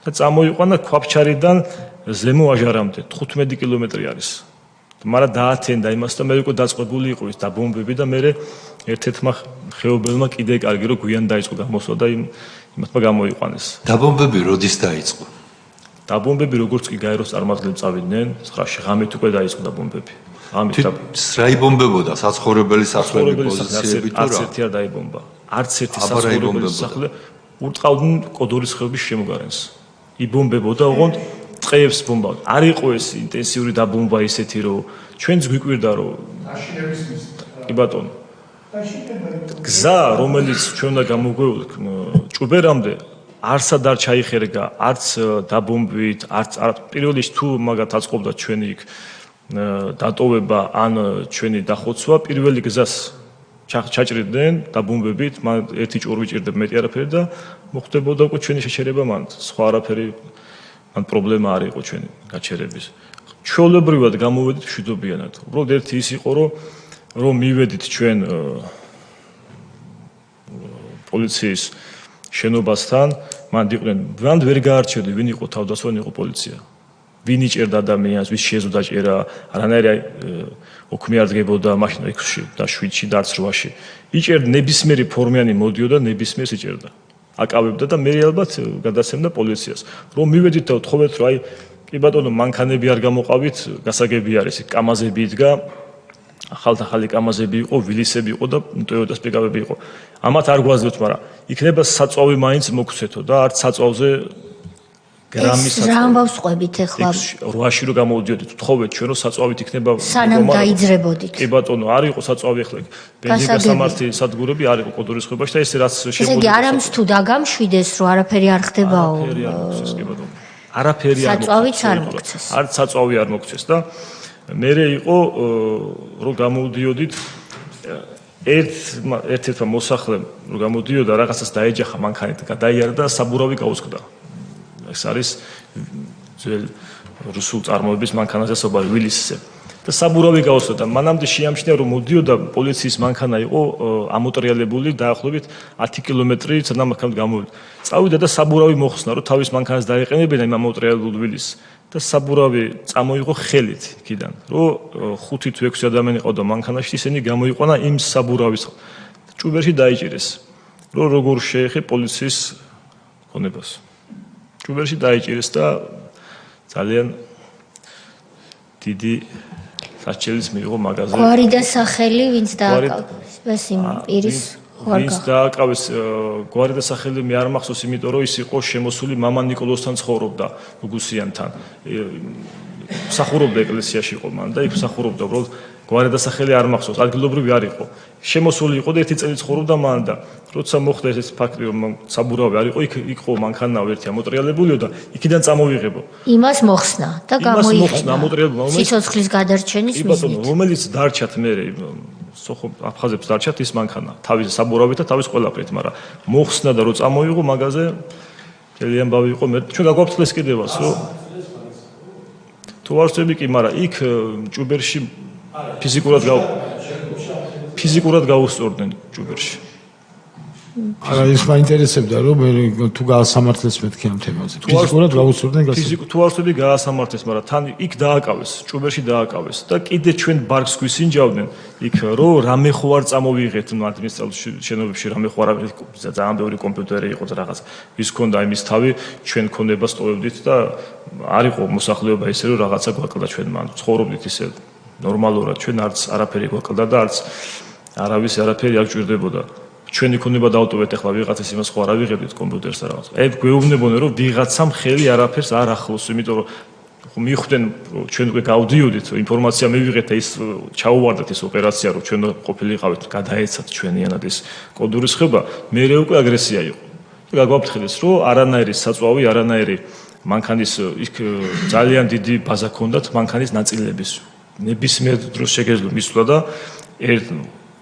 და წამოიყვანა ქვაბჩარიდან ზემო აჟარამდე 15 კილომეტრი არის. მაგრამ დაათენდა იმას და მე უკვე დაწყებული იყო ის დაბომბები და მე ერთ-ერთმა ხეობელმა კიდე კარგი რომ გვიან დაიწყო გამოსვლა და იმათმა გამოიყვანეს. დაბომბები როდის დაიწყო? დაბომბები როგორც კი გაეროს წარმომადგენლები წავიდნენ, 9-ში ღამით უკვე დაიწყო დაბომბები. ღამით რა იბომბებოდა? საცხოვრებელი სახლები, პოზიციები თუ რა? არც ერთი არ დაიბომბა. არც ერთი საცხოვრებელი სახლი ურტყავდნენ კოდორის ხეობის შემოგარენს. იბომბებოდა ოღონდ ტყეებს ბომბავდა. არ იყო ეს ინტენსიური დაბომბა ისეთი რომ ჩვენც გვიკვირდა რომ აშინების მის კი ბატონო. გზა, რომელიც ჩვენ უნდა გამოგვეულოთ ჭუბერამდე, არცად არ ჩაიხერგა, არც დაბომბვით, არც პირველ რიგში თუ მაგათ აწყობდა ჩვენი იქ დატოვება ან ჩვენი დახოცვა, პირველი გზას ჩაჭრიდნენ დაბომბებით, მან ერთი ჭურვი ჭირდება, მეტი არაფერი და მოხდებოდა უკვე ჩვენი შეჩერება მან. სხვა არაფერი მან პრობლემა არ იყო ჩვენი გაჩერების. ჩვეულებრივად გამოვედით მშვიდობიანად. უბრალოდ ერთი ის იყო, რომ მივედით ჩვენ პოლიციის შენობასთან, მან იყვნენ, მან ვერ გაარჩევდი, ვინ იყო თავდასხმა, ვინ იყო პოლიცია. ვინ იჭერდა ადამიანს, ვის შეზღუდა ჭერა, არანაირი ოქმი არ დგებოდა მაშინ 6-ში და 7-ში და 8-ში. იჭერდა ნებისმიერი ფორმიანი მოდიოდა, ნებისმიერს იჭერდა. აკავებდა და მე ალბათ გადასცემდა პოლიციას. რომ მივედით და ვთხოვეთ, რომ აი კი ბატონო, მანქანები არ გამოყავით, გასაგები არის, კამაზები იდგა, ახალ-ახალი კამაზები იყო, ვილისები იყო და ტოიოტას პიკაპები იყო. ამათ არ გვაძლევთ, მაგრამ იქნება საწვავი მაინც მოგცეთო და არც საწვავზე გრამის საწვავი. რა ამბავს ყვებით ახლა? 8-ში რომ გამოვიდოდით, ვთხოვეთ ჩვენ რომ საწვავით იქნება. სანამ დაიძრებოდით. კი ბატონო, არ იყო საწვავი ახლა. ბენზინ გასამართი სადგურები არ იყო კოდორის ხეობაში და ესე რაც შემოგვიდგა. ესე იგი არამს თუ დაგამშვიდეს, რომ არაფერი არ ხდებაო. არაფერი არ მოგცეს, კი ბატონო. არაფერი არ საწვავიც არ მოგცეს. არც საწვავი არ მოგცეს და მერე იყო რომ გამოვდიოდით ერთ-ერთმა მოსახლემ რომ გამოდიოდა რაღაცას დაეჯახა მანქანით გადაიარა და საბურავი გაუსკდა. ეს არის ძველ რუსულ წარმოების მანქანაზე საუბარი ვილისზე. და საბურავი გაუსკდა და მანამდე შეამჩნია რომ მოდიოდა პოლიციის მანქანა იყო ამოტრიალებული დაახლოებით 10 კილომეტრი სანამ აქამდე გამოვიდა. წავიდა და საბურავი მოხსნა რომ თავის მანქანას დაეყენებინა იმ ამოტრიალებულ ვილისს. და საბურავი წამოიღო ხელით იქიდან, რომ 5 თუ 6 ადამიანი ყავდა მანქანაში, ისინი გამოიყვანა იმ საბურავის ჭუბერში დაიჭირეს, რომ როგორ შეეხე პოლიციის ქონებას. ჭუბერში დაიჭირეს და ძალიან დიდი საჩელის მიიღო მაღაზია. გვარი და სახელი ვინც დააკავეს იმ პირის ვინც დააკავეს გვარი და სახელი მე არ მახსოვს, იმიტომ რომ ის იყო შემოსული მამა ნიკოლოსთან ცხოვრობდა გუსიანთან. მსახურობდა ეკლესიაში იყო მან და იქ მსახურობდა, უბრალოდ გვარი და სახელი არ მახსოვს, ადგილობრივი არ იყო. შემოსული იყო და ერთი წელი ცხოვრობდა მან და როცა მოხდა ეს ფაქტი, რომ საბურავი არ იყო, იქ იყო მანქანა ერთი ამოტრიალებულიო და იქიდან წამოვიღებო. იმას მოხსნა და გამოიყენა. სიცოცხლის გადარჩენის მიზნით. რომელიც დარჩათ მე სოხო აფხაზებს დარჩათ ის მანქანა, თავის საბურავით და თავის ყველაფრით, მაგრამ მოხსნა და რო წამოიღო მაგაზე ძალიან ამბავი იყო, მე ჩვენ გაგვაფრთხილეს კიდევაც, რომ თუ არ ვწები კი, მაგრამ იქ ჭუბერში ფიზიკურად გაუსწორდნენ ჭუბერში. არა, ის მაინტერესებდა, რომ თუ გაასამართლეს მეთქი ამ თემაზე. ფიზიკურად გაუსწორდნენ თუ არ ვწები გაასამართლეს, მაგრამ თან იქ დააკავეს, ჭუბერში დააკავეს და კიდე ჩვენ ბარგს გვისინჯავდნენ იქ, რომ რამე ხო არ წამოვიღეთ ადმინისტრაციულ შენობებში, რამე ხო არ ძალიან ბევრი კომპიუტერი იყო და რაღაც. ვის ქონდა იმის თავი, ჩვენ ქონებას ტოვებდით და არ იყო მოსახლეობა ისე, რომ რაღაცა გვაკლდა ჩვენ მან. ცხოვრობდით ისე ნორმალურად, ჩვენ არც არაფერი გვაკლდა და არც არავის არაფერი არ გვჭირდებოდა. ჩვენი ქონება დავტოვეთ ახლა ვიღაცას იმას ხო არ ავიღებდით კომპიუტერს და რაღაც. აი გვეუბნებოდნენ რომ ვიღაცამ ხელი არაფერს არ ახლოს, იმიტომ რომ მიხვდნენ ჩვენ უკვე გავდიოდით, ინფორმაცია მივიღეთ და ის ჩაუვარდათ ეს ოპერაცია, რომ ჩვენ ყოფილიყავით, გადაეცათ ჩვენიანად ეს კოდურის ხება, მერე უკვე აგრესია იყო. და გაგვაფრთხილეს, რომ არანაირი საწვავი, არანაირი მანქანის იქ ძალიან დიდი ბაზა ჰქონდათ მანქანის ნაწილების. ნებისმიერ დროს შეგეძლო მისვლა და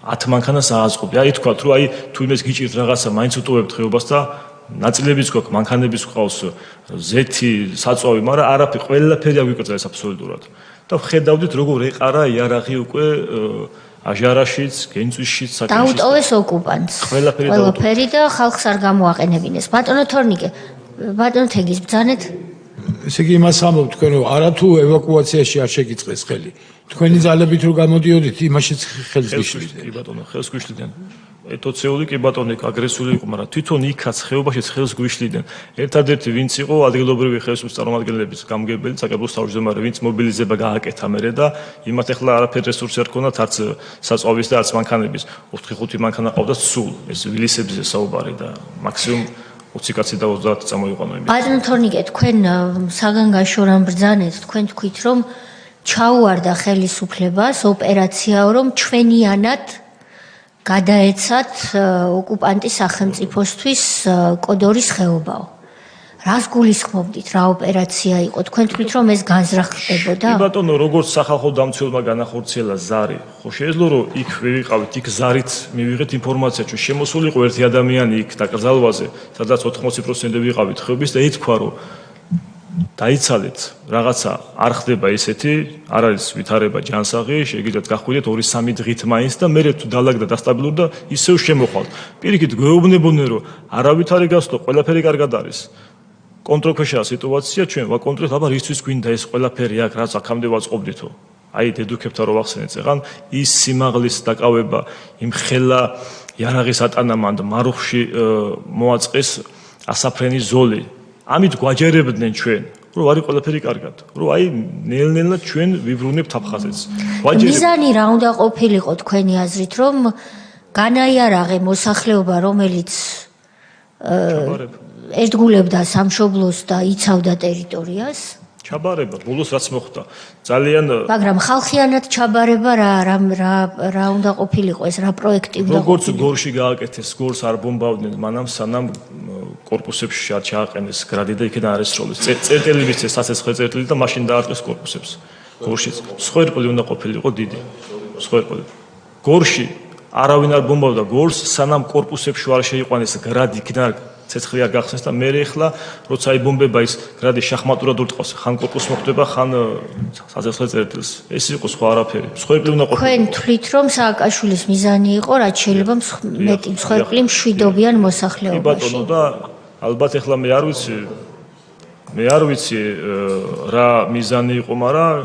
10 მანქანას ააწყობდი. აი თქვათ, რომ აი თუ იმეს გიჭირთ რაღაცა, მაინც უტოვებთ ხეობას და ნაწილებიც გვაქვს, მანქანების გვყავს, ზეთი, საწვავი, მაგრამ არაფერი, ყველაფერი აგვიკრძალეს აბსოლუტურად. და ხედავდით, როგორ ეყარა იარაღი უკვე აჟარაშიც, გენწვისშიც, საკენშიც. დაუტოვეს ოკუპანტს. ყველაფერი და ხალხს არ გამოაყენებინეს. ბატონო თორნიკე, ბატონო თეგის ბძანეთ. ესე იგი იმას ამბობ თქვენ, რომ არათუ ევაკუაციაში არ შეგიწყეს ხელი. თქვენი ძალებით რო გამოდიოდით, იმაშიც ხელს გიშლიდეთ. კი ბატონო, ხელს გვიშლიდნენ. ეთოცეული კი ბატონო, აგრესიული იყო, მაგრამ თვითონ იქაც ხეობაშიც ხელს გვიშლიდნენ. ერთადერთი ვინც იყო ადგილობრივი ხელისუფლების წარმომადგენლების გამგებელი, საკრებულოს თავმჯდომარე, ვინც მობილიზება გააკეთა მერე და იმათ ახლა არაფერი რესურსი არ ქონდათ, არც საწვავის და არც მანქანების. 4-5 მანქანა ყავდათ სულ, ეს ვილისებზე საუბარი და მაქსიმუმ 20 კაცი და 30 წამოიყვანა იმით. ბატონო თორნიკე, თქვენ საგანგაშო რამ ბრძანეთ, თქვენ თქვით, რომ ჩაუვარდა ხელისუფლებას ოპერაცია, რომ ჩვენიანად გადაეცათ ოკუპანტის სახელმწიფოსთვის კოდორის ხეობაო. რას გულისხმობდით, რა ოპერაცია იყო? თქვენ თქვით, რომ ეს განზრახდებოდა? კი ბატონო, როგორც სახალხო დამცველმა განახორციელა ზარი, ხო შეეძლო რომ იქ ვიყავით, იქ ზარით მივიღეთ ინფორმაცია, რომ შემოსული იყო ერთი ადამიანი იქ დაკრძალვაზე, სადაც 80% ვიყავით ხეობის და ითქვა, რომ დაიცალეთ, რაღაცა არ ხდება ისეთი, არ არის ვითარება ჯანსაღი, შეგიძლიათ გახვიდეთ 2-3 დღით მაინც და მერე თუ დალაგდა დასტაბილურდა, ისევ შემოხვალთ. პირიქით გვეუბნებოდნენ, რომ არავით არ გასწო, ყველაფერი კარგად არის. კონტროლქვეშაა სიტუაცია, ჩვენ ვაკონტროლეთ, აბა რისთვის გვინდა ეს ყველაფერი აქ, რაც აქამდე ვაწყობდითო. აი დედუქებთან რო ვახსენეთ, ზეღან ის სიმაღლის დაკავება, იმ ხელა იარაღის ატანამანდ მარუხში მოაწყეს ასაფრენი ზოლი. ამით გვაჯერებდნენ ჩვენ, რომ არის ყველაფერი კარგად, რომ აი ნელ-ნელა ჩვენ ვიბრუნებთ აფხაზეთს. მიზანი რა უნდა ყოფილიყო თქვენი აზრით, რომ განაიარაღე მოსახლეობა, რომელიც ერთგულებდა სამშობლოს და იცავდა ტერიტორიას? ჩაბარება, ბოლოს რაც მოხდა, ძალიან მაგრამ ხალხიანად ჩაბარება რა უნდა ყოფილიყო ეს, რა პროექტი უნდა ყოფილიყო? როგორც გორში გააკეთეს, გორს არ ბომბავდნენ, მანამ სანამ კორპუსებში არ ჩააყენეს გრადი და იქიდან არ ესროლეს. წერტილი მისცეს, სასეცხრე წერტილი და მაშინ დაარტყეს კორპუსებს. გორშიც მსხვერპლი უნდა ყოფილიყო დიდი. მსხვერპლი. გორში არავინ არ ბომბავდა გორს, სანამ კორპუსებში არ შეიყვანეს გრადი, იქიდან ცეცხლი არ გახსნეს და მე ახლა როცა იბომბება ის გრადი შახმატურად ურტყავს, ხან კორპუსს მოხდება, ხან სასეცხრე წერტილს. ეს იყო სხვა არაფერი. მსხვერპლი უნდა ყოფილიყო. თქვენ თვლით, რომ სააკაშვილის მიზანი იყო, რაც შეიძლება მეტი მსხვერპლი მშვიდობიან მოსახლეობაში? კი ბატონო და ალბათ ახლა მე არ ვიცი რა მიზანი იყო, მაგრამ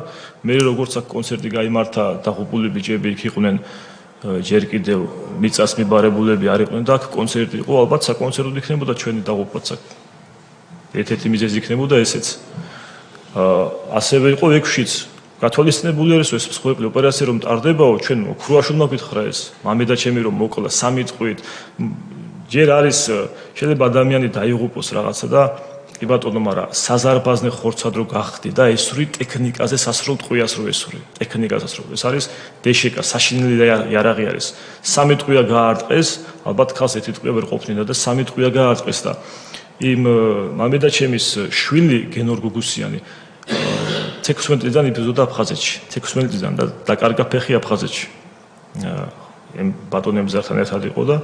მე როგორც აქ კონცერტი გაიმართა, დაღუპული ბიჭები იქ იყვნენ, ჯერ კიდევ მიწას მიბარებულები არ იყვნენ და აქ კონცერტი იყო, ალბათ საკონცერტო იქნებოდა ჩვენი დაღუპვაც აქ. ერთ-ერთი მიზეზი იქნებოდა ესეც. ასევე იყო ექვშიც გათვალისწინებული არის ეს მსხვერპლი ოპერაცია რომ ტარდებაო, ჩვენ ქრუაშვილმა გითხრა ეს, მამედა ჩემი რომ მოკლა 3 წყვით. ჯერ არის შეიძლება ადამიანი დაიღუპოს რაღაცა და კი ბატონო, მაგრამ საზარბაზნე ხორცად რო გახდი და ესური ტექნიკაზე სასრულ ტყვიას რო ესური, ტექნიკაზე სასრულ. ეს არის დეშეკა, საშინელი იარაღი არის. 3 ტყვია გაარტყეს, ალბათ ხალხს ერთი ტყვია ვერ ყოფნიდა და 3 ტყვია გაარტყეს და იმ მამედა ჩემის შვილი გენორ გუგუსიანი 16 წლიდან იბრძოდა აფხაზეთში, 16 წლიდან და დაკარგა ფეხი აფხაზეთში. იმ ბატონებთან ერთად იყო და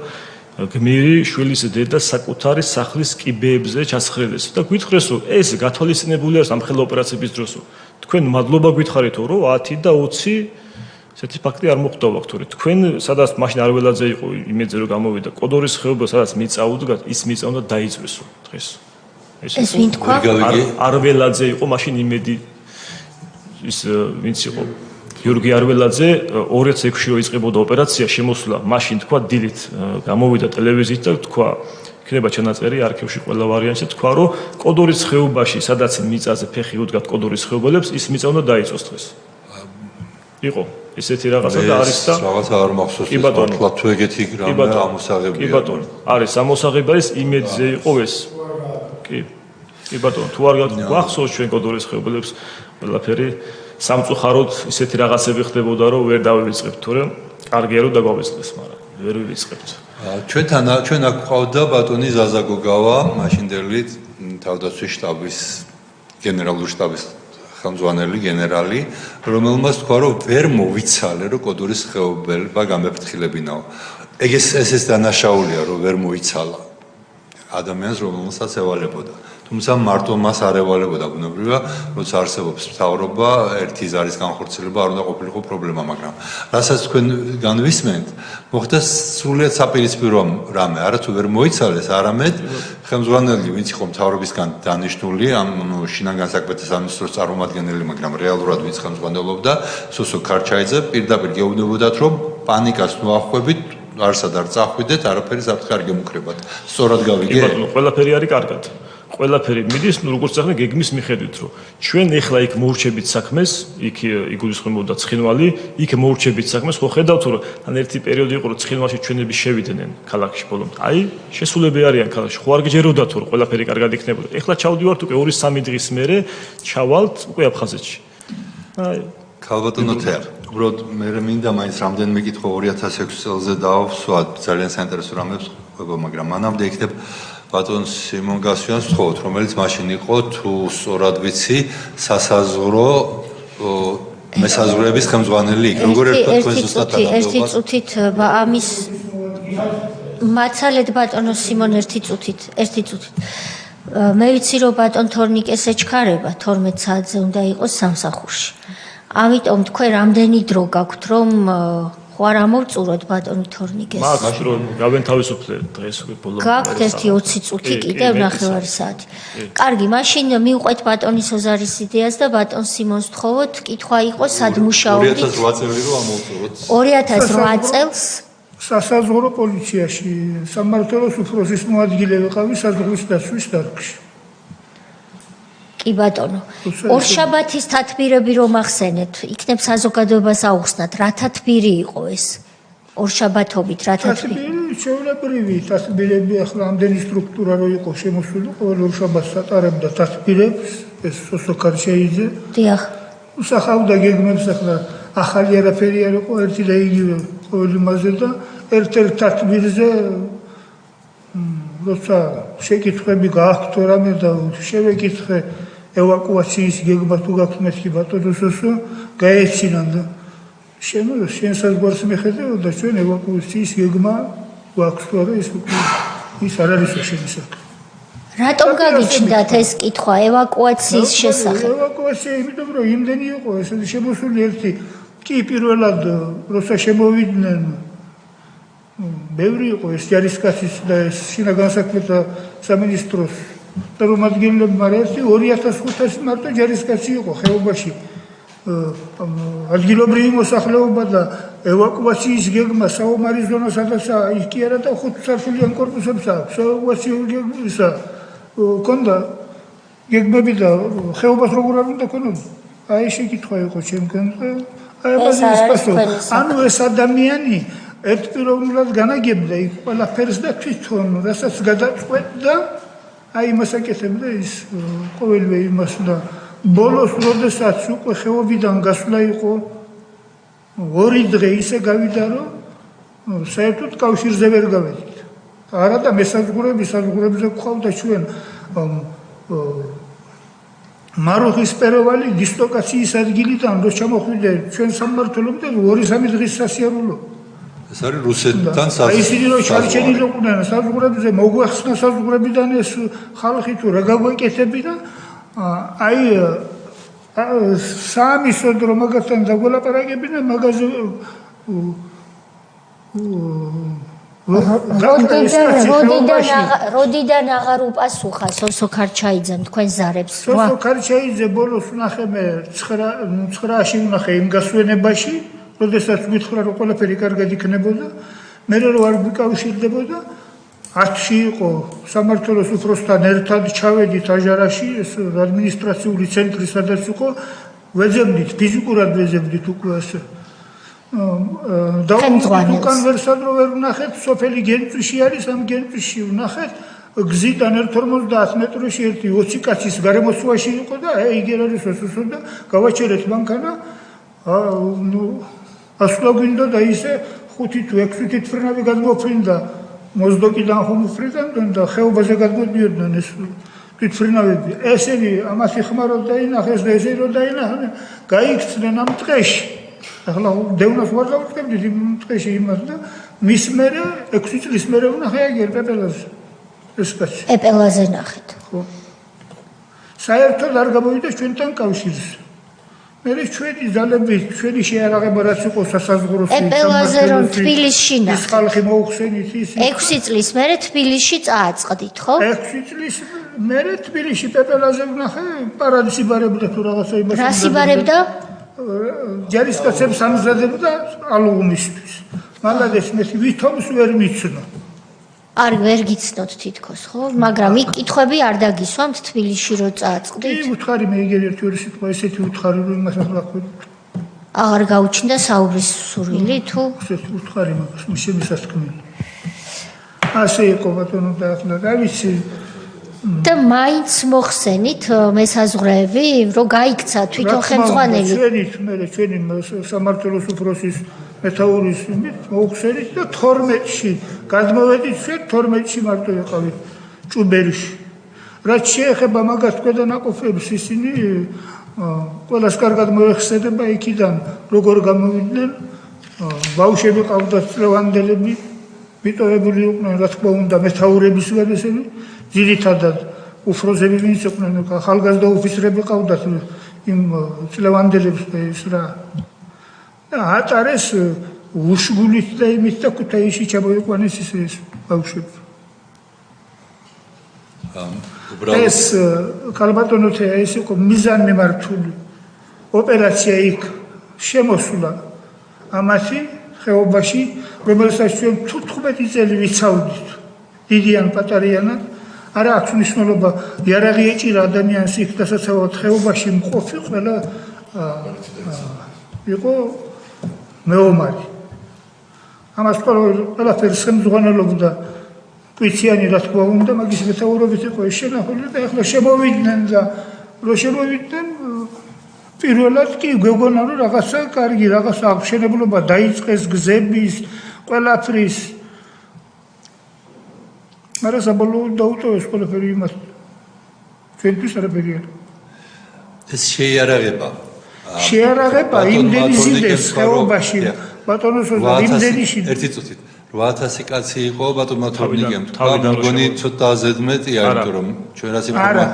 გმირი შვილის დედა საკუთარი სახლის კიბეებზე ჩასხრილეს და გითხრეს რომ ეს გათვალისწინებული არის ამ ხელა ოპერაციების დროს. თქვენ მადლობა გითხარითო რომ 10 და 20 ესეთი ფაქტი არ მოხდა ვახტური. თქვენ სადაც მაშინ არველაძე იყო იმედზე რომ გამოვიდა კოდორის ხეობა სადაც მიწაუდგა ის მიწაუნდა დაიწვესო დღეს. ეს ვინ თქვა? არველაძე იყო მაშინ იმედი ის ვინც იყო გიორგი არველაძე 2006-ში რო იწყებოდა ოპერაცია შემოსვლა მაშინ თქვა დილით გამოვიდა ტელევიზიით და თქვა იქნება ჩანაწერი არქივში ყველა ვარიანტი თქვა რომ კოდორის ხეობაში სადაც მიწაზე ფეხი უდგათ კოდორის ხეობელებს ის მიწა უნდა დაიწოს დღეს. იყო ესეთი რაღაცა და არის და რაღაცა არ მახსოვს ის მართლა თუ ეგეთი რამე ამოსაღებია. კი ბატონო, არის ამოსაღება ის იმედზე იყო ეს. კი. კი ბატონო, თუ არ გვახსოვს ჩვენ კოდორის ხეობელებს ყველაფერი სამწუხაროდ ისეთი რაღაცები ხდებოდა რომ ვერ დავივიწყებთ, თორემ კარგია რომ დაგვავიწყდეს, მაგრამ ვერ ვივიწყებთ. ჩვენ აქ ყავდა ბატონი ზაზა გოგავა, მაშინდელი თავდაცვის შტაბის გენერალური შტაბის ხელმძღვანელი გენერალი, რომელმაც თქვა რომ ვერ მოვიცალე რომ კოდორის ხეობელება გამეფრთხილებინაო. ეს დანაშაულია რომ ვერ მოიცალა ადამიანს რომელსაც ევალებოდა. თუმცა მარტო მას არ ევალებოდა ბუნებრივია, როცა არსებობს მთავრობა, ერთი ზარის განხორციელება არ უნდა ყოფილიყო პრობლემა, მაგრამ რასაც თქვენ განვისმენთ, მოხდა სრულიად საპირისპირო რამე, არათუ ვერ მოიცალეს, არამედ ხელმძღვანელი, ვინც იყო მთავრობისგან დანიშნული, შინაგან საქმეთა სამინისტროს წარმომადგენელი, მაგრამ რეალურად ვინც ხელმძღვანელობდა, სოსო ქარჩაიძე პირდაპირ გეუბნებოდათ, რომ პანიკას ნუ ახვევით, არსად არ წახვიდეთ, არაფერი საფრთხე არ გემუქრებათ. სწორად გავიგე? ყველაფერი არის კარგად. ყველაფერი მიდის, როგორც ახლა გეგმის მიხედვით, რომ ჩვენ ეხლა იქ მოურჩებით საქმეს, იქ იგულისხმებოდა ცხინვალი, იქ მოურჩებით საქმეს, ხო ხედავთ რომ ან ერთი პერიოდი იყო რომ ცხინვალში ჩვენები შევიდნენ ქალაქში ბოლომდე. აი, შესულები არიან ქალაქში. ხო არ გჯეროდათ რომ ყველაფერი კარგად იქნებოდა. ეხლა ჩავდივართ უკვე 2-3 დღის მერე ჩავალთ უკვე აფხაზეთში. აი ქალბატონო თეა, უბრალოდ მე მინდა მაინც რამდენიმე კითხვა 2006 წელზე დავსვათ, ძალიან საინტერესო რამებს ყვება, მაგრამ მანამდე იქნებ ბატონ სიმონ გასვიანს ვთხოვოთ, რომელიც მაშინ იყო თუ სწორად ვიცი, სასაზღვრო მესაზღვრეების ხელმძღვანელი იქ. როგორ ერთად თქვენ ზუსტად ერთი წუთით ამის მაცალეთ ბატონო სიმონ ერთი წუთით. მე ვიცი რომ ბატონ თორნიკეს ეჩქარება 12 საათზე უნდა იყოს სამსახურში. ამიტომ თქვენ რამდენი დრო გაქვთ რომ ხო არ ამოვწუროთ ბატონ თორნიკეს? მაშინ რომ გავენთავისუფლეთ დღეს ბოლომდე. გაქვთ ერთი 20 წუთი კიდევ 9 საათი. კარგი, მაშინ მივყვეთ ბატონის ოზარის იდეას და ბატონ სიმონს ვთხოვოთ, კითხვა იყო სად მუშაობდით? 2008 წელი რომ ამოვწუროთ. 2008 წელს სასაზღვრო პოლიციაში სამმართველოს უფროსის მოადგილე ვიყავი საზღვრის დაცვის დარგში. კი ბატონო. ორშაბათის თათბირები რომ ახსენეთ, იქნებ საზოგადოებას აუხსნათ, რა თათბირი იყო ეს? ორშაბათობით რა თათბირი? თათბირი ჩვეულებრივი თათბირები ახლა ამდენი სტრუქტურა რო იყო შემოსული, ყოველ ორშაბათს ატარებდა თათბირებს, ეს სოსო ქარჩეიძე. დიახ. უსახავდა გეგმებს ახლა ახალი არაფერი არ იყო, ერთი და იგივე ყოველ იმაზე და ერთ-ერთ თათბირზე როცა შეკითხვები გააქვთ რამე და შევეკითხე ევაკუაციის გეგმა თუ გაქვთ მეთქი ბატონო სოსო გაეჩინან და შენ საზღვარს მიხედავ და ჩვენ ევაკუაციის გეგმა გვაქვს თუ არა ის არ არის შენი საქმე. რატომ გაგიჩნდათ ეს კითხვა ევაკუაციის შესახებ? ევაკუაცია იმიტომ რომ იმდენი იყო ეს შემოსული ერთი კი პირველად როცა შემოვიდნენ ბევრი იყო ეს ჯარისკაცის და ეს შინაგან საქმეთა სამინისტროს წარმომადგენლებმა ერთი 2500 მარტო ჯარისკაცი იყო ხეობაში ადგილობრივი მოსახლეობა და ევაკუაციის გეგმა საომარი ზონა სადაცაა ის კი არა და 5 სართულიან კორპუსებს აქვს ევაკუაციური გეგმისა კონდა გეგმები და ხეობას როგორ არ უნდა ქონოდა აი შეკითხვა იყო ჩემგან ანუ ეს ადამიანი ერთპიროვნულად განაგებდა იქ ყველაფერს და თვითონ რასაც გადაწყვეტდა აი იმას აკეთებდა ის ყოველივე იმას და ბოლოს როდესაც უკვე ხეობიდან გასვლა იყო 2 დღე ისე გავიდა რომ საერთოდ კავშირზე ვერ გავედით არა და მესაზღვრებზე გვყავდა ჩვენ მაროხის პეროვალი დისლოკაციის ადგილიდან რო ჩამოხვიდე ჩვენ სამმართველობიდან 2-3 დღის სასიარულო ეს არის რუსეთთან აი ისინი რომ ჩარჩენილიყვნენ საზღვრებზე მოგვახსნა საზღვრებიდან ეს ხალხი თუ რა გაგვეკეთები და აი საამისო დრო მაგასთან დაგველაპარაკებინა მაგაზე როდიდან აღარ უპასუხა სოსო ქარჩაიძემ თქვენ ზარებს? სოსო ქარჩაიძე ბოლოს ვნახე მე 9-ში ვნახე იმ გასვენებაში როდესაც გითხრა რომ ყველაფერი კარგად იქნებოდა მე რომ არ გვიკავშირდებოდა 10-ში იყო სამმართველოს უფროსთან ერთად ჩავედით აჟარაში ეს ადმინისტრაციული ცენტრი სადაც იყო ვეძებდით ფიზიკურად ვეძებდით უკვე ასე უკან ვერსად რო ვერ ვნახეთ სოფელი გენწვიში არის ამ გენწვიში ვნახეთ გზიდან 150 მეტრში ერთი 20 კაცის გარემოსვაში იყო და იგი არის სოსო და გავაჩერეთ მანქანა ნუ ასლა გვინდა და ისე 5 თუ 6 თითფრინავი გადმოფრინდა მოზდოკიდან ხომ უფრინდნენ და ხეობაზე გადმოდიოდნენ ეს თითფრინავები ესენი ამასი ხმაროდ დაინახეს და ესე რომ დაინახნენ გაიქცნენ ამ ტყეში ახლა დევნას ვარ დავწყებდით იმ ტყეში იმას და მის მერე 6 წლის მერე ვნახე აგერ პეპელაზე ეს კაცი პეპელაზე ნახეთ ხო საერთოდ არ გამოვიდა ჩვენთან კავშირს მე ჩვენი ძალები ჩვენი შეარაღება რაც იყო სასაზღვრო პეპელაზე რომ თბილისში ის ხალხი მოუხსენით ის 6 წლის მერე თბილისში წააწყდით ხო 6 წლის მერე თბილისში პეპელაზე ვნახე პარადის იბარებდა თუ რაღაცა იმას რას იბარებდა ჯარისკაცებს ამზადებდა ალუღმისთვის მალაგეს მე ვითომს ვერ მიცნო არ ვერ გიცნოთ თითქოს ხო მაგრამ იქ კითხვები არ დაგისვამთ თბილისში რო წააწყდით კი უთხარი მე იგივე ერთი სიტყვა ესეთი უთხარი რომ იმას ახლა აღარ გაუჩნდა საუბრის სურვილი თუ ესეთი უთხარი მაგას შემისასკმელი ასე იყო ბატონო და ახლა რა ვიცი და მაინც მოხსენით მესაზღვრეები, რომ გაიქცა თვითონ ხელმძღვანელი. ჩვენი სამართლოს უფროსის მეთაურის მოხსენით და 12-ში გადმოვედით, 12-ში მარტო ვიყავით ჭუბერიში. რაც შეეხება მაგას ქვედანაყოფებს, ისინი ყველას კარგად მოეხსენება იქიდან როგორ გამოვიდნენ, ბავშვები ყავდათ, წლევანდელები მიტოვებული იყვნენ, რა თქმა უნდა, მეთაურების ვერესები, ძირითადად უფროსები ვინც იყვნენ, ახალგაზრდა ოფიცრები ყავდათ იმ წლევანდელებს ეს რა. და ატარეს უშგულით და იმით და ქუთაისში ჩამოიყვანეს ეს ბავშვები. ეს ქალბატონოთე ეს იყო მიზანმიმართული ოპერაცია იქ შემოსულა ამათი ხეობაში, რომელსაც ჩვენ 15 წელი ვიცავდით, დიდიან პატარიანად, არა აქვს მნიშვნელობა, იარაღი ეჭირა ადამიანს იქ დასაცავად ხეობაში მყოფი ყველა იყო მეომარი. ამას ყველაფერს ხელმძღვანელობდა კვიციანი, რა თქმა უნდა, მაგის მეთაურობით იყო ეს შენახული და ახლა შემოვიდნენ და რო შემოვიდნენ პირველად კი გვეგონა რომ რაღაცა კარგი, რაღაცა აღშენებლობა დაიწყეს, გზების, ყველაფრის. მაგრამ საბოლოოდ დაუტოვეს ყველაფერი იმას. ჩვენთვის არაფერი არ. ეს შეიარაღება. შეიარაღება იმდენი ზიდეს ხეობაში, ბატონოსო და იმდენი შიდა. ერთი წუთით 8000 კაცი იყო ბატონმა თორნიკემ თქვა, მგონი ცოტა ზედმეტია, იმიტომ რომ ჩვენ რაც არა,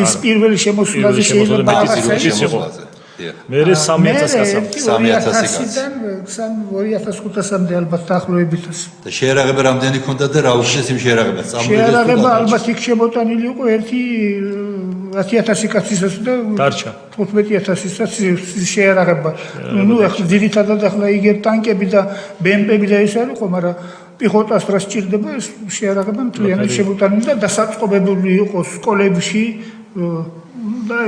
ის პირველი შემოსვლაზე შეიძლება შემოსვლაზე. მერე 3000 კაცი. 3000 კაციდან 2500-მდე ალბათ დაახლოებით. და შეიარაღება რამდენი ქონდა და რა უხდეს იმ შეიარაღებას? შეიარაღება ალბათ იქ შემოტანილი იყო ერთი 10000 კაცისას და დარჩა 15000-ისაც შეიარაღება. ნუ ახლა ძირითადად ახლა იგერ ტანკები და ბემპები და ეს არ იყო, მაგრამ პიხოტას რა სჭირდება, ეს შეიარაღება მთლიანად შემოტანილი და დასაწყობებული იყო სკოლებში და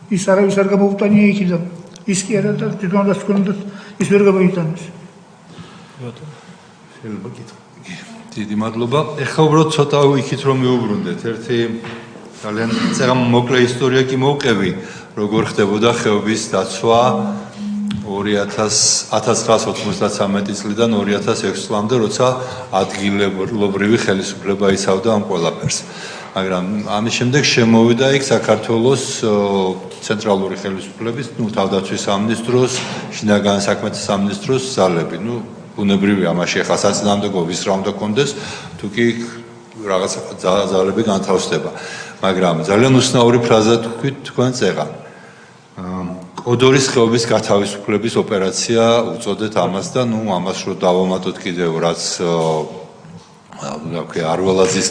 ის არავის არ გამოუტანია იქიდან. ის კი არა და თვითონაც თქვენდაც ის ვერ გამოიტანეს. შეიძლება გითხრათ. დიდი მადლობა. ეხლა უბრალოდ ცოტა იქით რომ მიუბრუნდეთ. ერთი ძალიან მოკლე ისტორია კი მოვყევი, როგორ ხდებოდა ხეობის დაცვა 1993 წლიდან 2006 წლამდე, როცა ადგილობრივი ხელისუფლება იცავდა ამ ყველაფერს. მაგრამ ამის შემდეგ შემოვიდა იქ საქართველოს ცენტრალური ხელისუფლების, თავდაცვის სამინისტროს, შინაგან საქმეთა სამინისტროს ძალები. ბუნებრივია, ამაში ახლა საწინააღმდეგო ვის რა უნდა კონდეს, თუ კი რაღაც ძალები განთავსდება. მაგრამ ძალიან უცნაური ფრაზა თქვით თქვენ წეღან. კოდორის ხეობის გათავისუფლების ოპერაცია უწოდეთ ამას და ამას რო დავამატოთ კიდევ რაც არველაძის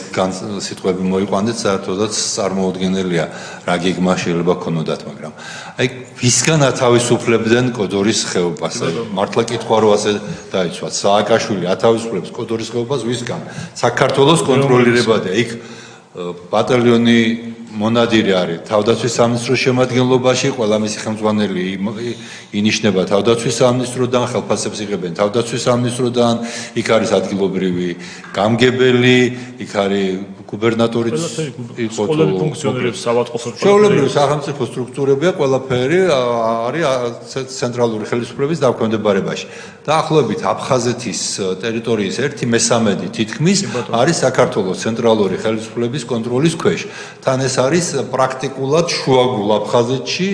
სიტყვები მოიყვანეთ, საერთოდაც წარმოუდგენელია რა გეგმა შეიძლება ქონოდათ, მაგრამ აი ვისგან ათავისუფლებდნენ კოდორის ხეობას? მართლა კითხვა რო ასე დაიცვათ, სააკაშვილი ათავისუფლებს კოდორის ხეობას ვისგან? საქართველოს კონტროლირებადია. იქ ბატალიონი მონადირე არის თავდაცვის სამინისტროს შემადგენლობაში, ყველა მისი ხელმძღვანელი ინიშნება თავდაცვის სამინისტროდან, ხელფასებს იღებენ თავდაცვის სამინისტროდან, იქ არის ადგილობრივი გამგებელი, იქ არის გუბერნატორიც იყო თუ ფუნქციონირებს საავადმყოფო ჩვეულებრივი სახელმწიფო სტრუქტურებია, ყველაფერი არის ცენტრალური ხელისუფლების დაქვემდებარებაში. დაახლოებით აფხაზეთის ტერიტორიის 1/13 თითქმის არის საქართველოს ცენტრალური ხელისუფლების კონტროლის ქვეშ. თან ეს არის პრაქტიკულად შუაგულ აფხაზეთში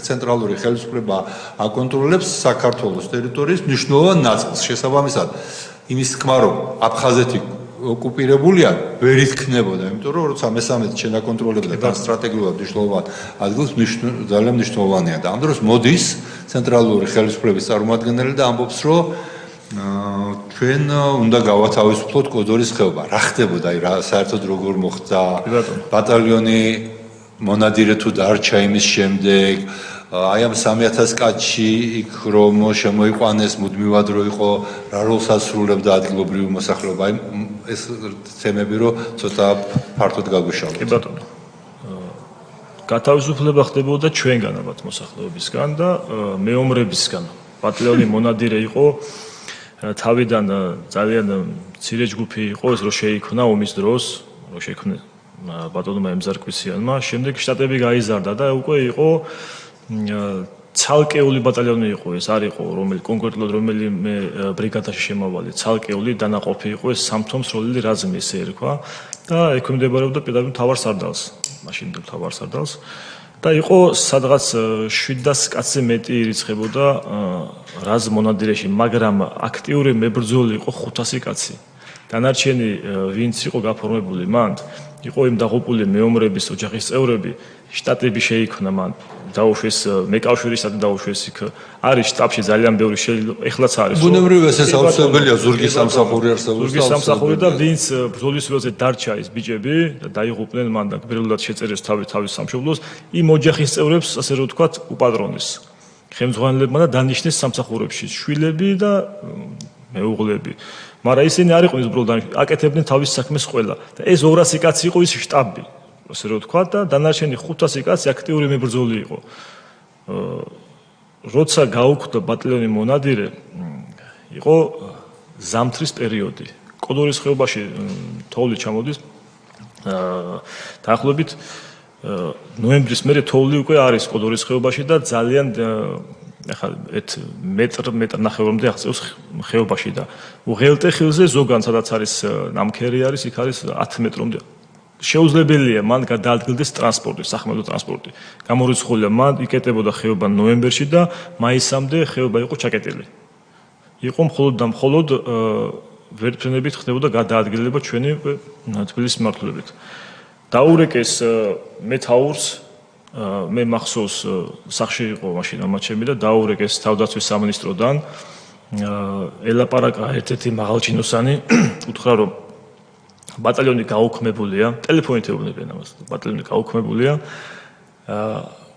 ცენტრალური ხელისუფლება აკონტროლებს საქართველოს ტერიტორიის მნიშვნელოვან ნაწილს. შესაბამისად, იმის თქმა რომ აფხაზეთი ოკუპირებულია, ვერ იქნებოდა, იმიტომ რომ როცა მე-13 შენ აკონტროლებდა და სტრატეგიულად მნიშვნელოვან ადგილს ძალიან მნიშვნელოვანია. და ამ დროს მოდის ცენტრალური ხელისუფლების წარმომადგენელი და ამბობს, რომ ჩვენ უნდა გავათავისუფლოთ კოდორის ხეობა. რა ხდებოდა, საერთოდ როგორ მოხდა? ბატალიონი მონადირე თუ დარჩა იმის შემდეგ? აი ამ 3000 კაცში იქ რომ შემოიყვანეს მუდმივად რო იყო, რა როლს ასრულებდა ადგილობრივი მოსახლეობა? აი ეს თემები რო ცოტა ფართოდ გაგვიშალოთ. კი ბატონო. გათავისუფლება ხდებოდა ჩვენგან ალბათ მოსახლეობისგან და მეომრებისგან. ბატალიონი მონადირე იყო, თავიდან ძალიან მცირე ჯგუფი იყო, ეს რო შეიქმნა ომის დროს, რო შეიქმნა ბატონმა ემზარკვიციანმა, შემდეგ შტატები გაიზარდა და უკვე იყო ცალკეული ბატალიონი იყო ეს, არ იყო კონკრეტულად რომელიმე ბრიგადაში შემავალი, ცალკეული დანაყოფი იყო ეს სამთო-მსროლელი რაზმი ესე ერქვა და ექვემდებარებოდა პირდაპირ მთავარსარდალს, მაშინდელ მთავარსარდალს და იყო სადღაც 700 კაცზე მეტი ირიცხებოდა რაზმ მონადირეში, მაგრამ აქტიური მებრძოლი იყო 500 კაცი. დანარჩენი ვინც იყო გაფორმებული მან, იყო იმ დაღუპული მეომრების ოჯახის წევრები, შტატები შეიქმნა მან. დაუშვეს მეკავშირის შტატი დაუშვეს იქ არის შტაბში ძალიან ბევრი ეხლაც არის ბუნებრივ ეს აუცილებელია ზურგის სამსახური არსებობს ზურგის სამსახური და ვინც ბრძოლის ველზე დარჩა ის ბიჭები და დაიღუპნენ მან და გბირულად შეწერეს თავის სამშობლოს იმ ოჯახის წევრებს ასე რომ ვთქვათ უპატრონეს ხელმძღვანელებმა და დანიშნეს სამსახურებში შვილები და მეუღლები მაგრამ ისინი არ იყვნენ უბრალოდ აკეთებდნენ თავის საქმეს ყველა და ეს 200 კაცი იყო ის შტაბი ასე რომ ვთქვა და დანარჩენი 500 კაცი აქტიური მებრძოლი იყო. როცა გაუქმდა ბატალიონი მონადირე, იყო ზამთრის პერიოდი. კოდორის ხეობაში თოვლი ჩამოდის. დაახლოებით ნოემბრის მერე თოვლი უკვე არის კოდორის ხეობაში და ძალიან ახლა მეტრ ნახევრამდე აღწევს ხეობაში და უღელტე ხილზე ზოგან სადაც არის ნამქერი არის, იქ არის 10 მეტრამდე. შეუძლებელია მან გადაადგილდეს ტრანსპორტი, სახმელეთო ტრანსპორტი. გამორიცხულია მან იკეტებოდა ხეობა ნოემბერში და მაისამდე ხეობა იყო ჩაკეტილი. იყო მხოლოდ ვერტფრენებით ხდებოდა გადაადგილება ჩვენი თბილისის მიმართულებით. დაურეკეს მეთაურს, მე მახსოვს სახში იყო მაშინ ამაჩემი და დაურეკეს თავდაცვის სამინისტროდან. ელაპარაკა ერთ-ერთი მაღალჩინოსანი, უთხრა რომ ბატალიონი გაუქმებულია, ტელეფონით ეუბნებიან ამას. ბატალიონი გაუქმებულია.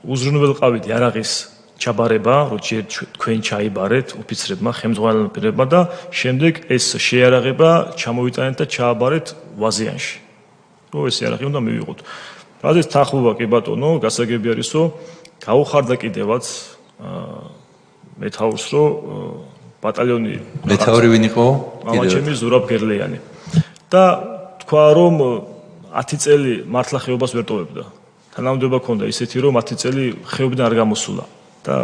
უზრუნველყავით იარაღის ჩაბარება, რომ თქვენ ჩაიბარეთ ოფიცრებმა, ხელმძღვანელებმა და შემდეგ ეს შეიარაღება ჩამოვიტანეთ და ჩააბარეთ ვაზიანში. რომ ეს იარაღი უნდა მივიღოთ. რადგან თანხმობა კი ბატონო, გასაგები არის, რომ გაუხარდა კიდევაც მეთაურს, რომ ბატალიონი მეთაური ვინ იყო? ამაჩემი ზურაბ გერლიანი. და თქვა რომ 10 წელი მართლა ხეობას ვერ ტოვებდა. თანამდებობა ჰქონდა ისეთი რომ 10 წელი ხეობიდან არ გამოსულა და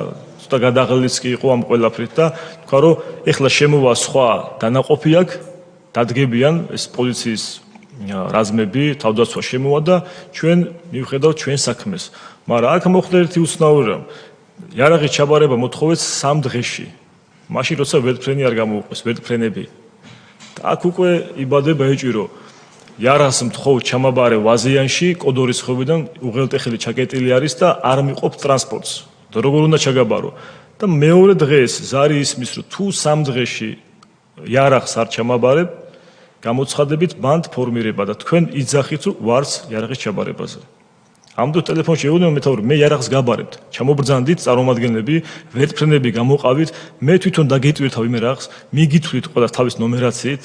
ცოტა გადაღლილიც კი იყო ამ ყველაფრით და თქვა რომ ეხლა შემოვა სხვა დანაყოფი აქ დადგებიან ეს პოლიციის რაზმები თავდაცვა შემოვა და ჩვენ მივხედავთ ჩვენ საქმეს. მაგრამ აქ მოხდა ერთი უცნაური რამ. იარაღის ჩაბარება მოთხოვეს 3 დღეში. მაშინ როცა ვერტფრენი არ გამოუყვეს, ვერტფრენები. აქ უკვე იბადება ეჭირო იარაღს მთხოვ ჩამაბარე ვაზიანში, კოდორის ხეობიდან უღელტეხილი ჩაკეტილი არის და არ მიყოფ ტრანსპორტს. და როგორ უნდა ჩაგაბარო? და მეორე დღეს ზარი ისმის რომ თუ 3 დღეში იარაღს არ ჩამაბარებ, გამოცხადებით ბანდ ფორმირება და თქვენ იძახით რომ ვარც იარაღის ჩაბარებაზე. ამდენ ტელეფონში ეუბნება მეთაური, მე იარაღს გაბარებთ. ჩამობრძანდით წარმომადგენლები, ვერტფრენები გამოყავით, მე თვითონ დაგეტვირთავ იმ იარაღს, მიგითვლით ყველა თავის ნომერაციით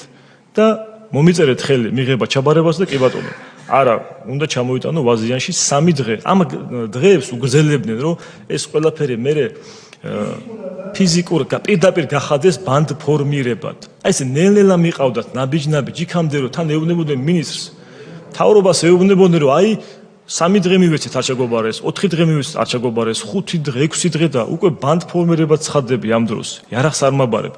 და მომიწერეთ ხელი მიღება ჩაბარებას და კი ბატონო. არა, უნდა ჩამოიტანო ვაზიანში 3 დღე. ამ დღეებს უგრძელებდნენ, რომ ეს ყველაფერი მე ფიზიკურ პირდაპირ გახადეს ბანდ ფორმირებად. აი ეს ნელ-ნელა მიყავდათ ნაბიჯ-ნაბიჯ იქამდე რომ თან ეუბნებოდნენ მინისტრს. მთავრობას ეუბნებოდნენ რომ აი 3 დღე მივეცეთ არ ჩაგობარეს, 4 დღე მივეცეთ არ ჩაგობარეს, 5 დღე, 6 დღე და უკვე ბანდ ფორმირებად ცხადდები ამ დროს. იარაღს არ მაბარებ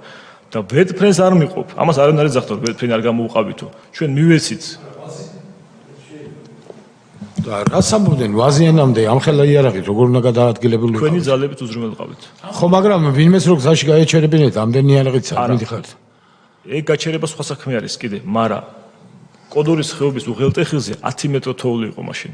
და ვერტფრენს არ მიყოფ. ამას არანაირ ეძახთ რომ ვერტფრენი არ გამოუყავითო. ჩვენ მივეცით. და რას ამბობდნენ ვაზიანამდე ამხელა იარაღი როგორ უნდა გადაადგილებულიყო? თქვენი ძალებით უზრუნველყავით. ხო, მაგრამ ვინმეს რო გზაში გაეჩერებინეთ, ამდენი იარაღიც არ მიდიხართ. ეგ გაჩერება სხვა საქმე არის კიდე, მაგრამ კოდორის ხეობის უღელტეხილზე 10 მეტრო თოვლი იყო მაშინ.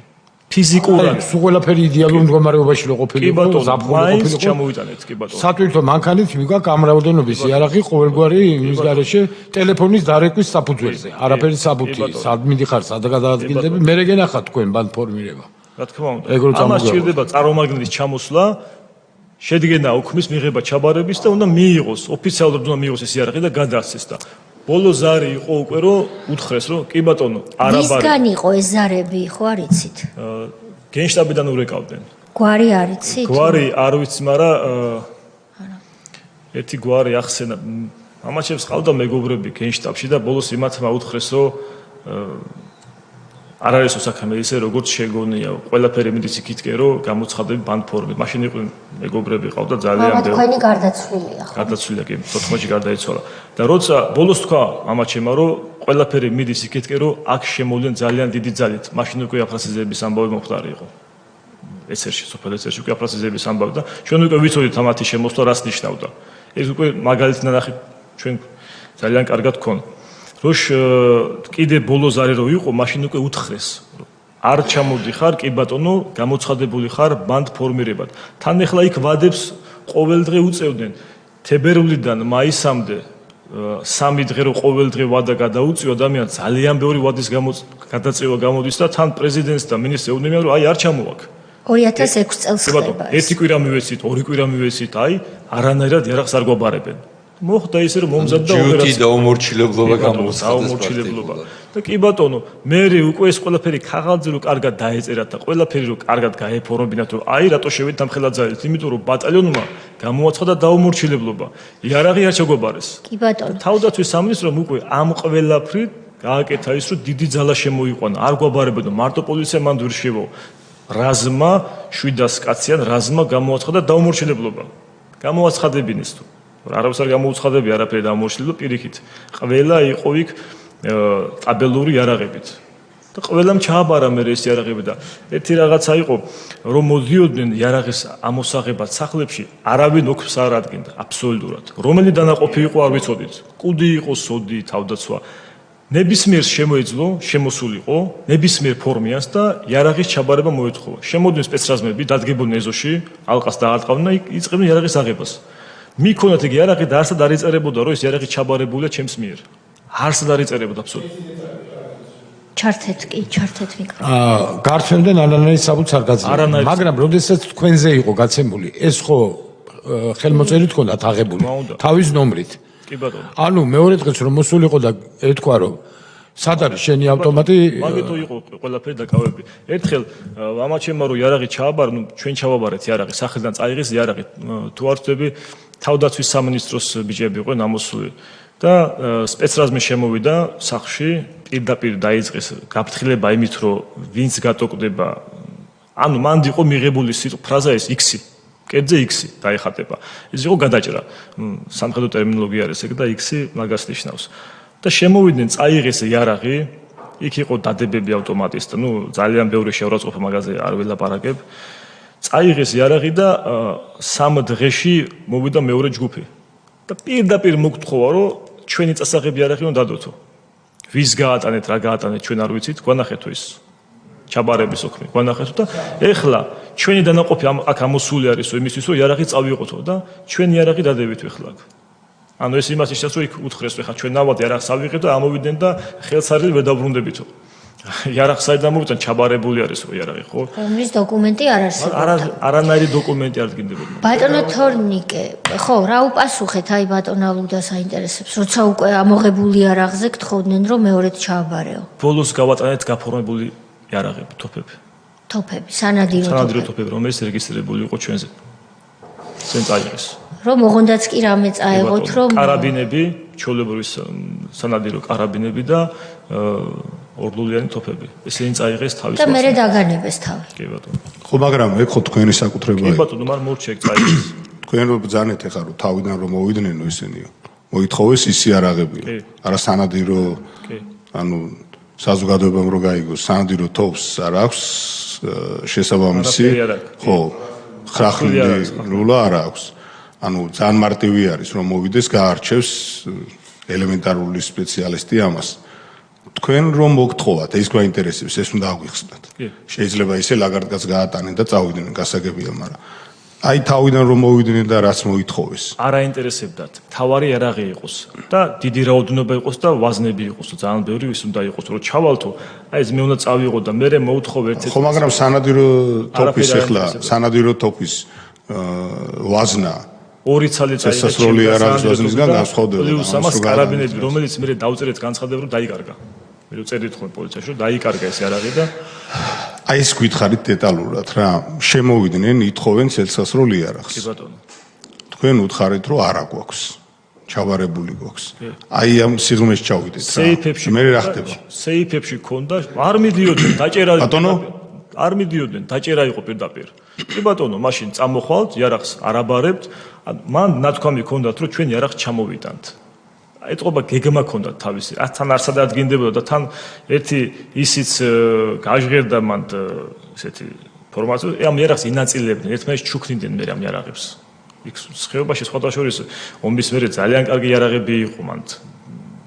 ფიზიკურად სულ ყველაფერი იდეალურ მდგომარეობაში რო ყოფილიყო, ზაფხული ჩამოვიტანეთ კი ბატონო. სატვირთო მანქანით მიგა გამრავლდენობის იარაღი ყოველგვარი იმის გარეშე ტელეფონის დარეკვის საფუძველზე. არაფერი საბუთი, სად მიდიხარ, სად გადაადგილდები, მე რეგენახა თქვენ ბანდ ფორმირება. რა თქმა უნდა. ამას ჭირდება წარმომადგენლის ჩამოსვლა, შედგენა უქმის მიღება ჩაბარების და უნდა მიიღოს, ოფიციალურად უნდა მიიღოს ეს იარაღი და გადაასცეს და ბოლო ზარი იყო უკვე რომ უთხრეს რომ კი ბატონო არაბარი. ვისგან იყო ეს ზარები, ხო არ იცით? გენშტაბიდან ურეკავდნენ. გვარი არ იცით? გვარი არ ვიცი, მაგრამ ერთი გვარი ახსენა. ამაჩებს ყავდა მეგობრები გენშტაბში და ბოლოს იმათმა უთხრეს რომ არ არის საქმე ისე როგორც შეგონია ყველაფერი მიდის იქითკენ რომ გამოცხადები ბანდ ფორმით მაშინ იყო მეგობრები ყავდა ძალიან მაგრამ თქვენი გარდაცვლილია ხო გარდაცვლილია კი 14-ში გარდაიცვალა და როცა ბოლოს თქვა მამა ჩემმა რომ ყველაფერი მიდის იქითკენ რომ აქ შემოვლენ ძალიან დიდი ძალით მაშინ უკვე აფრასიზების ამბავი მომხდარი იყო ესერში სოფელ ესერში უკვე აფრასიზების ამბავი და ჩვენ უკვე ვიცოდით ამათი შემოსვლა რას ნიშნავდა ეს უკვე მაგალითად ნახე ჩვენ ძალიან კარგად გქონდა როშ კიდე ბოლო ზარი რო იყო, მაშინ უკვე უთხრეს. არ ჩამოდიხარ, კი ბატონო, გამოცხადებული ხარ ბანდ ფორმირებად. თან ახლა იქ ვადებს ყოველ დღე უწევდნენ. თებერვლიდან მაისამდე 3 დღე რო ყოველ დღე ვადა გადაუწიო ადამიანს ძალიან ბევრი ვადის გადაწევა გამოდის და თან პრეზიდენტს და მინისტრს ეუბნებიან რომ აი არ ჩამოვაქ. 2006 წელს ხდება ეს. ერთი კვირა მივეცით, ორი კვირა მივეცით, აი არანაირად იარაღს არ გვაბარებენ. მოხდა ისე რომ მომზადდა ოპერაცია. ჯიუტი და უმორჩილებლობა გამოცხადდა. უმორჩილებლობა. და კი ბატონო, მე უკვე ეს ყველაფერი ქაღალდზე რო კარგად დაეწერათ და ყველაფერი რო კარგად გაეფორმებინათ რომ აი რატო შევიდით ამ ხელაძალით, იმიტომ რომ ბატალიონმა გამოაცხადა დაუმორჩილებლობა. იარაღი არ შეგვაბარეს. კი ბატონო. თავდაცვის სამინისტრომ უკვე ამ ყველაფრით გააკეთა ის რომ დიდი ძალა შემოიყვანა. არ გვაბარებოდა მარტო პოლიცია მანდ ვერ შევა. რაზმა 700 კაციან რაზმა გამოაცხადა დაუმორჩილებლობა. გამოაცხადებინეს თუ არავის არ გამოუცხადები არაფერი დამორჩილებლობა პირიქით. ყველა იყო იქ ტაბელური იარაღებით. და ყველამ ჩააბარა მე ეს იარაღები და ერთი რაღაცა იყო რომ მოდიოდნენ იარაღის ამოსაღებად სახლებში არავინ ოქს არ ადგენდა აბსოლუტურად. რომელი დანაყოფი იყო არ ვიცოდით. კუდი იყო, სოდი, თავდაცვა. ნებისმიერს შემოეძლო, შემოსულიყო, ნებისმიერ ფორმიანს და იარაღის ჩაბარება მოეთხოვა. შემოდნენ სპეცრაზმები, დადგებოდნენ ეზოში, ალყას დაარტყავდნენ და იწყებდნენ იარაღის აღებას. მიქონათ იგი იარაღი და არსად არ იწერებოდა რომ ეს იარაღი ჩაბარებულია ჩემს მიერ. არსად არ იწერებოდა აბსოლუტურად. ჩართეთ მიკროფონი. გართმევდნენ არანაირი საბუთს არ გაძლევდნენ. მაგრამ როდესაც თქვენზე იყო გაცემული, ეს ხო ხელმოწერით ჰქონდათ აღებული თავის ნომრით. კი ბატონო. ანუ მეორე დღეს რომ მოსულიყო და ეთქვა რომ სად არის შენი ავტომატი? მაგითო იყო ყველაფერი დაკავები. ერთხელ ამაჩემმა რომ იარაღი ჩააბარა, ნუ ჩვენ ჩავაბარეთ იარაღი, სახელიდან წაიღეს იარაღი. თუ არ ვწდები, თავდაცვის სამინისტროს ბიჭები იყვნენ ამოსული და სპეცრაზმი შემოვიდა სახლში, პირდაპირ დაიწყეს გაფრთხილება იმით, რომ ვინც გატოკვდება. ანუ მანდ იყო მიღებული ფრაზა ეს X-ი. კერძე X-ი დაიხატება. ეს იყო გადაჭრა. სამხედრო ტერმინოლოგია არის ეგ და X-ი მაგას ნიშნავს. და შემოვიდნენ წაიღეს იარაღი, იქ იყო დადებები ავტომატის და ნუ ძალიან ბევრი შეურაცხყოფა მაგაზე არ ველაპარაკებ. წაიღეს იარაღი და 3 დღეში მოვიდა მეორე ჯგუფი. და პირდაპირ მოგთხოვა რომ ჩვენი წასაღები იარაღი უნდა დადოთო. ვის გაატანეთ, რა გაატანეთ, ჩვენ არ ვიცით, გვანახეთო ის. ჩაბარების ოქმი გვანახეთო და ეხლა ჩვენი დანაყოფი აქ ამოსული არის იმისთვის რომ იარაღი წავიღოთო და ჩვენი იარაღი დადებით ეხლა აქ. ანუ ეს იმას ისე რომ იქ უთხრეს ხა ჩვენ ნავად იარაღს ავიღეთ და ამოვიდნენ და ხელსარილი ვერ დაბრუნდებითო. იარაღს საერთოდ ამოვიდნენ ჩაბარებული არის ხო იარაღი ხო? რომლის დოკუმენტი არ არსებობდა. არანაირი დოკუმენტი არ დგინდებოდა. ბატონო თორნიკე, ხო, რა უპასუხეთ აი ბატონო ალუდა საინტერესებს, როცა უკვე ამოღებული იარაღზე გთხოვდნენ რომ მეორედ ჩააბარეო. ბოლოს გავატანეთ გაფორმებული იარაღები, თოფები. თოფები, სანადირო თოფები, რომელიც რეგისტრირებული იყო ჩვენზე. სენ წაიღეს. რომ ოღონდაც კი რამე წაეღოთ რომ კარაბინები, ჩოლებრივი სანადირო კარაბინები და ორლულიანი თოფები. ესენი წაიღეს თავის და მერე დაგანებეს თავი. კი ბატონო. ხო, მაგრამ ეგ ხო თქვენი საკუთრებაა. კი ბატონო, მაგრამ მორჩე ეგ წაიღეს. თქვენ რო ბძანეთ ახლა რომ თავიდან რომ მოვიდნენ ესენიო. მოითხოვეს ის იარაღები. არა სანადირო. კი. ანუ საზოგადოებამ რო გაიგოს სანადირო თოფს არ აქვს შესაბამისი. ხო. ხრახლი რულა არ აქვს. ანუ ძალიან მარტივი არის რომ მოვიდეს გაარჩევს ელემენტარული სპეციალისტი ამას. თქვენ რომ მოგთხოვათ ეს გვაინტერესებს ეს უნდა აღვიხსნათ. შეიძლება ისე ლაგარდკაც გაატანენ და წავიდნენ გასაგებია, მაგრამ აი თავიდან რომ მოვიდნენ და რაც მოითხოვეს. არ აინტერესებდათ. თავარი იარაღი იყოს და დიდი რაოდენობა იყოს და ვაზნები იყოს. ძალიან ბევრი ის უნდა იყოს რომ ჩავალთო. აი ეს მე უნდა წავიღო და მე მოვთხოვ ერთ-ერთ. ხო, მაგრამ სანადირო თოფის ახლა სანადირო თოფის ვაზნა ორი ცალი წაიღეს სასროლი იარაღის ვაზნისგან განსხვავდება. პლუს ამას კარაბინები, რომელიც მე დავწერეთ განცხადება რომ დაიკარგა. მე წერით ხოლმე პოლიციაში რომ დაიკარგა ეს იარაღი და აი ეს გითხარით დეტალურად რა, შემოვიდნენ, ითხოვენ ცელსასროლ იარაღს. კი ბატონო. თქვენ უთხარით რომ არა გვაქვს. ჩავარებული გვაქვს. აი ამ სიღრმეში ჩავიდეთ რა. მე რა ხდება? სეიფებში ქონდა, არ მიდიოდნენ, დაჭერა ბატონო? არ მიდიოდნენ, დაჭერა იყო პირდაპირ. კი ბატონო, მაშინ წამოხვალთ, იარაღს არაბარებთ, მან ნათქვამი ქონდათ, რომ ჩვენ იარაღს ჩამოვიტანთ. ეთყობა გეგმა ქონდათ თავისი. თან არსად ადგინდებოდა და თან ერთი ისიც გაჟღერდა მან ესეთი ფორმაცია, ამ იარაღს ინაწილებდნენ, ერთმანეთს ჩუქნიდნენ მე ამ იარაღებს. იქ ხეობაში სხვადასხვა ომის მერე ძალიან კარგი იარაღები იყო მან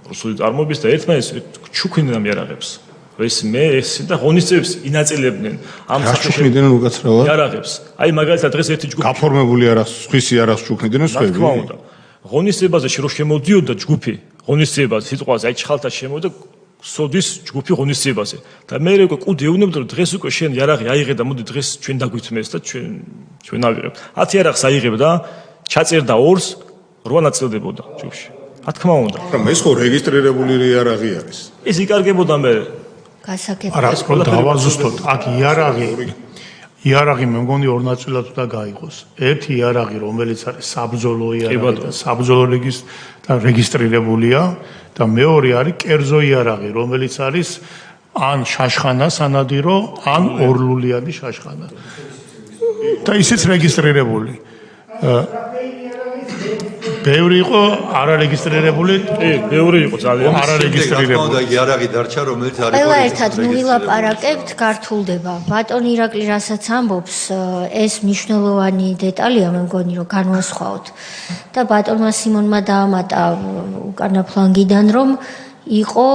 რუსული წარმოების და ერთმანეთს ჩუქნიდნენ ამ იარაღებს. ეს და ღონისძიებებს ინაწილებდნენ ამ ჩუქნიდნენ უკაცრავად იარაღებს. აი მაგალითად დღეს ერთი ჯგუფი გაფორმებული იარაღს, ხვის იარაღს ჩუქნიდნენ სხვები. თქმა უნდა. ღონისძიებაზე რო შემოდიოდა ჯგუფი, ღონისძიებაზე სიტყვაზე აი ჩხალთა შემოდა სოდის ჯგუფი ღონისძიებაზე. და მე უკვე კუდი ეუბნებოდა რომ დღეს უკვე შენ იარაღი აიღე და მოდი დღეს ჩვენ დაგვითმეს და ჩვენ ავიღებთ. 10 იარაღს აიღებ და ჩაწერდა 2-ს 8 ნაწილდებოდა ჯგუფში. რა თქმა უნდა. მაგრამ ეს ხო რეგისტრირებული იარაღი არის. ეს იკარგებოდა მე გასაკეთებელი. არა, დავაზუსტოთ, აქ იარაღი მე მგონი ორ ნაწილად უნდა გაიყოს. ერთი იარაღი, რომელიც არის საბრძოლო იარაღი და საბრძოლო რეგისტრირებულია და მეორე არის კერძო იარაღი, რომელიც არის ან შაშხანა სანადირო, ან ორლულიანი შაშხანა. და ისიც რეგისტრირებული. ბევრი იყო არარეგისტრირებული. ბევრი იყო ძალიან. არარეგისტრირებული. და იარაღი დარჩა, რომელიც არის ყველა ერთად ნუ ვილაპარაკებთ, გართულდება. ბატონი ირაკლი რასაც ამბობს, ეს მნიშვნელოვანი დეტალია, მე მგონი რომ განვასხვაოთ. და ბატონმა სიმონმა დაამატა უკანა ფლანგიდან, რომ იყო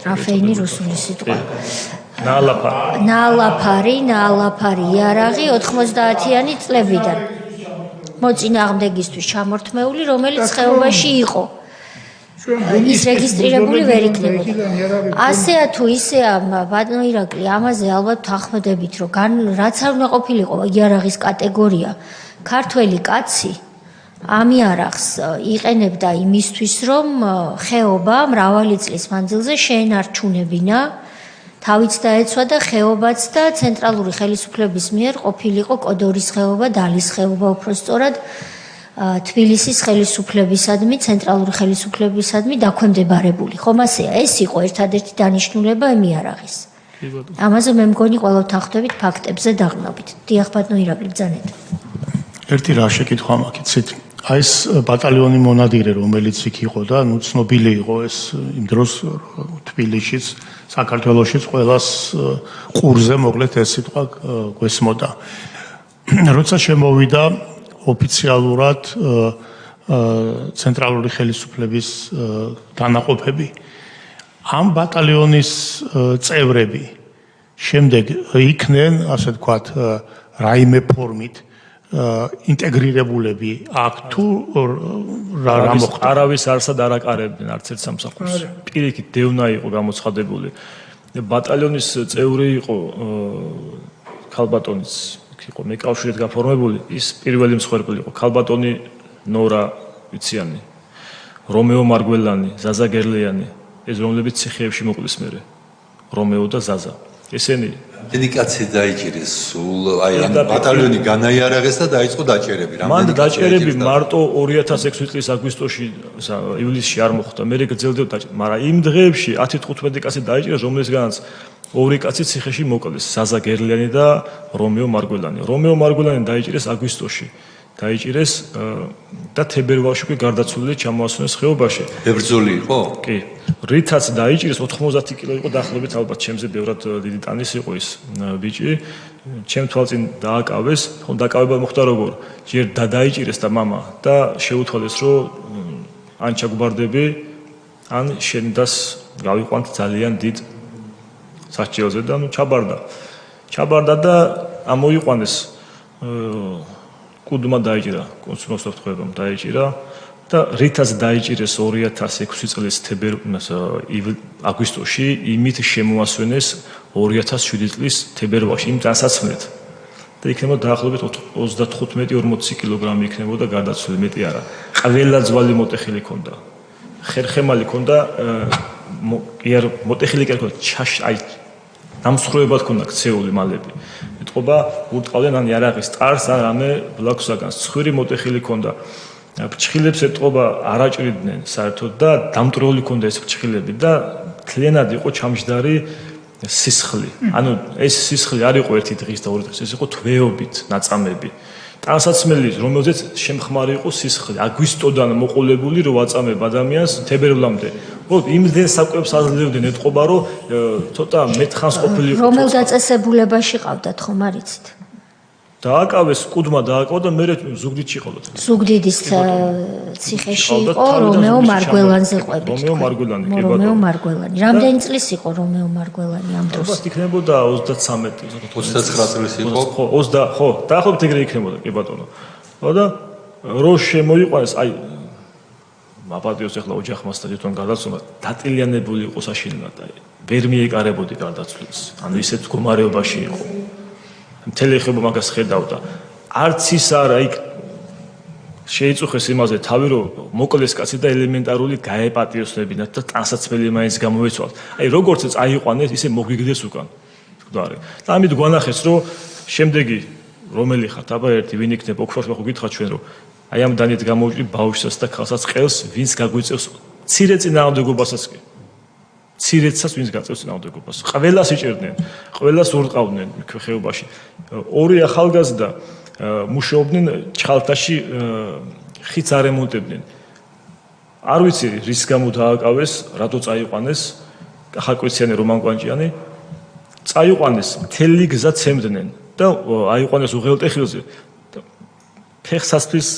ტრაფეინი რუსული სიტყვა. ნალაფარი იარაღი 90-იანი წლებიდან. მოწინააღმდეგისთვის ჩამორთმეული, რომელიც ხეობაში იყო. ის რეგისტრირებული ვერ იქნებოდა. ასეა თუ ისეა, ბატონო ირაკლი, ამაზე ალბათ ახმედებით, რომ რაც არ უნდა ყოფილიყო იარაღის კატეგორია, ქართველი კაცი ამ იარაღს იყენებდა იმისთვის, რომ ხეობა მრავალი წლის მანძილზე შეენარჩუნებინა, თავიც დაეცვა და ხეობაც და ცენტრალური ხელისუფლების მიერ ყოფილიყო კოდორის ხეობა, დალის ხეობა უფრო სწორად თბილისის ხელისუფლებისადმი, ცენტრალური ხელისუფლებისადმი დაქვემდებარებული. ხომ ასეა, ეს იყო ერთადერთი დანიშნულება ამ იარაღის. ამაზე მე მგონი ყველათ ახდებით ფაქტებზე დაღნობით. დიახ, ბატონო ირაკლი, ბრძანეთ. ერთი რა შეკითხვა მაქვს, იცით? აი ეს ბატალიონი მონადირე, რომელიც იქ იყო და ნუ ცნობილი იყო ეს იმ დროს თბილისშიც, საქართველოშიც ყველას ყურზე მოკლედ ეს სიტყვა გვესმოდა. როცა შემოვიდა ოფიციალურად ცენტრალური ხელისუფლების დანაყოფები, ამ ბატალიონის წევრები შემდეგ იქნენ, ასე ვთქვათ, რაიმე ფორმით ინტეგრირებულები აქ თუ რა მოხდა? არავის არსად არ აკარებდნენ არც ერთ სამსახურს. პირიქით დევნა იყო გამოცხადებული. ბატალიონის წევრი იყო ქალბატონის იყო მეკავშირით გაფორმებული, ის პირველი მსხვერპლი იყო. ქალბატონი ნორა ვიციანი, რომეო მარგველანი, ზაზა გერლიანი, ეს რომლებიც ციხეებში მოკვლის მერე. რომეო და ზაზა. ესენი დედიკაცი დაიჭირეს სულ აი ამ ბატალიონი განაიარაღეს და დაიწყო დაჭერები. მან დაჭერები მარტო 2006 წლის აგვისტოში, ივლისში არ მოხდა. მე გრძელდებოდა, მაგრამ იმ დღეებში 10-15 კაცი დაიჭირეს, რომლისგანაც ორი კაცი ციხეში მოკლეს, ზაზა გერლიანი და რომეო მარგველანი. რომეო მარგველანი დაიჭირეს აგვისტოში. დაიჭირეს და თებერვალში უკვე გარდაცვლილი ჩამოასვენეს ხეობაში. ბერძოლი იყო? კი. რითაც დაიჭირეს 90 კილო იყო დაახლოებით ალბათ ჩემზე ბევრად დიდი ტანის იყო ის ბიჭი. ჩემ თვალწინ დააკავეს, ხომ დაკავება მოხდა როგორ? ჯერ დაიჭირეს და მამა და შეუთვალეს რომ ან ჩაგუბარდები, ან შენ დას გავიყვანთ ძალიან დიდ სასჯელზე და ნუ ჩაბარდა და ამოიყვანეს კუდმა დაიჭირა, კონსულს ვთქვებამ დაიჭირა და რითაც დაიჭირეს 2006 წლის აგვისტოში, იმით შემოასვენეს 2007 წლის თებერვალში, იმ დასაცმლად. და იქნება დაახლოებით 35-40 კილოგრამი იქნებოდა გარდაცვლილი, მეტი არა. ყველა ძვალი მოტეხილი ქონდა. ხერხემალი ქონდა, მოტეხილი კი არ ქონდა, აი დამსხვრევებად ქონდა ქცეული მალები. ეთყობა ურტყავდნენ ან იარაღის ტარს ან რამე ბლაქსაგანს. ცხვირი მოტეხილი ქონდა. ფრჩხილებს ეტყობა არ აჭრიდნენ საერთოდ და დამტრეული ქონდა ეს ფრჩხილები და თლიანად იყო ჩამჯდარი სისხლი. ანუ ეს სისხლი არ იყო ერთი დღის და ორი დღის, ეს იყო თვეობით ნაწამები. ტანსაცმელი, რომელზეც შემხმარი იყო სისხლი, აგვისტოდან მოყოლებული რომ აწამებ ადამიანს თებერვლამდე. იმდენ საკვებს აძლევდნენ ეტყობა რომ ცოტა მეტხანს ყოფილი იყო. რომელ დაწესებულებაში ყავდათ ხომ არიცით? დააკავეს, კუდმა დააკავა და მე ზუგდიდში ყავდათ. ზუგდიდის ციხეში იყო რომეო მარგველანზე ყვებით. რომეო მარგველანი, კი ბატონო. რომეო მარგველანი. რამდენი წლის იყო რომეო მარგველანი ამ დროს? ალბათ იქნებოდა 33, 29 წლის იყო. ხო, 20, ხო, დაახლოებით ეგრე იქნებოდა, კი ბატონო. ხო და რო შემოიყვანეს, აი მაპატიოს ახლა ოჯახმა და თვითონ გარდაცვალა, დატილიანებული იყო საშინელად, აი ვერ მიეკარებოდი გარდაცვლილს. ანუ ისეთ მდგომარეობაში იყო. მთელი ხება მაგას ხედავდა. არც ის არა იქ შეიწუხეს იმაზე თავი რომ მოკლეს კაცი და ელემენტარული გაეპატიოსნებინათ და ტანსაცმელი მაინც გამოეცვალათ. აი როგორც წაიყვანეს, ისე მოგვიგდეს უკან. მკვდარი. და ამით გვანახეს რომ შემდეგი რომელი ხართ, აბა ერთი ვინ იქნება ოქროს ხო გითხრათ ჩვენ რომ აი ამ დანით გამოვჭრი ბავშვსაც და ქალსაც ყელს ვინც გაგვიწევს ცირე წინააღმდეგობასაც კი. ცირეცას ვინც გაწევს წინააღმდეგობას. ყველას იჭერდნენ, ყველას ურყავდნენ ხეობაში. ორი ახალგაზრდა მუშაობდნენ ჩხალთაში ხიდს არემონტებდნენ. არ ვიცი რის გამო დააკავეს, რატო წაიყვანეს, ხაკვიციანი რომან კვანჭიანი წაიყვანეს, მთელი გზა ცემდნენ და აიყვანეს უღელტეხილზე. ფეხსაცმლის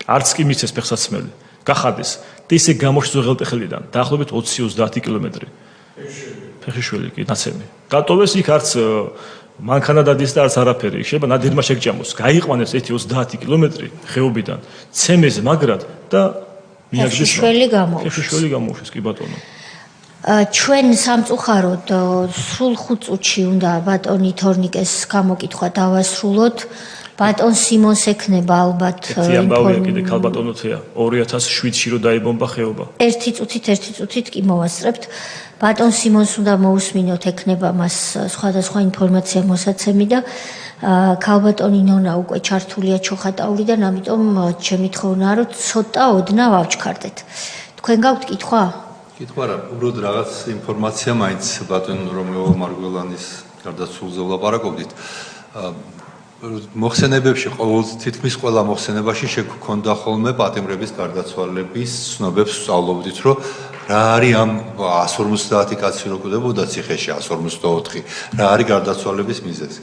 არც კი მიცეს ფეხსაცმელი. გახადეს და ისე გამოშვა უღელტეხილიდან, დაახლოებით 20-30 კილომეტრი. ფეხიშველი კი ნაცემი. გატოვეს იქ არც მანქანა დადის და არც არაფერი. შეიძლება ნადირმა შეგჭამოს. გაიყვანეს ერთი 30 კილომეტრი ხეობიდან, ცემეს მაგრად და მიაგდეს. ფეხიშველი გამოუშვეს, კი ბატონო. ჩვენ სამწუხაროდ სულ 5 წუთში უნდა ბატონი თორნიკეს გამოკითხვა დავასრულოთ. ბატონ სიმონს ექნება ალბათ ინფორმაცია კიდე ქალბატონო თეა 2007-ში რო დაიბომბა ხეობა. ერთი წუთით კი მოვასწრებთ. ბატონ სიმონს უნდა მოусმინოთ, ექნება მას სხვადასხვა ინფორმაცია მოსაცემი და ქალბატონი ნონა უკვე ჩართულია ჩოხატაურიდან, ამიტომ ჩემი თხოვნაა რომ ცოტა ოდნა ვავჩქარდეთ. თქვენ გაქვთ კითხვა? კითხვა რა, უბრალოდ რაღაც ინფორმაცია მაინც ბატონ რომეო მარგველანის გარდაცვალზე ვლაპარაკობდით. მოხსენებებში თითქმის ყველა მოხსენებაში შეგვქონდა ხოლმე პატიმრების გარდაცვალების ცნობებს სწავლობდით, რომ რა არის ამ 150 კაცი რო კვდებოდა ციხეში 154, რა არის გარდაცვალების მიზეზი.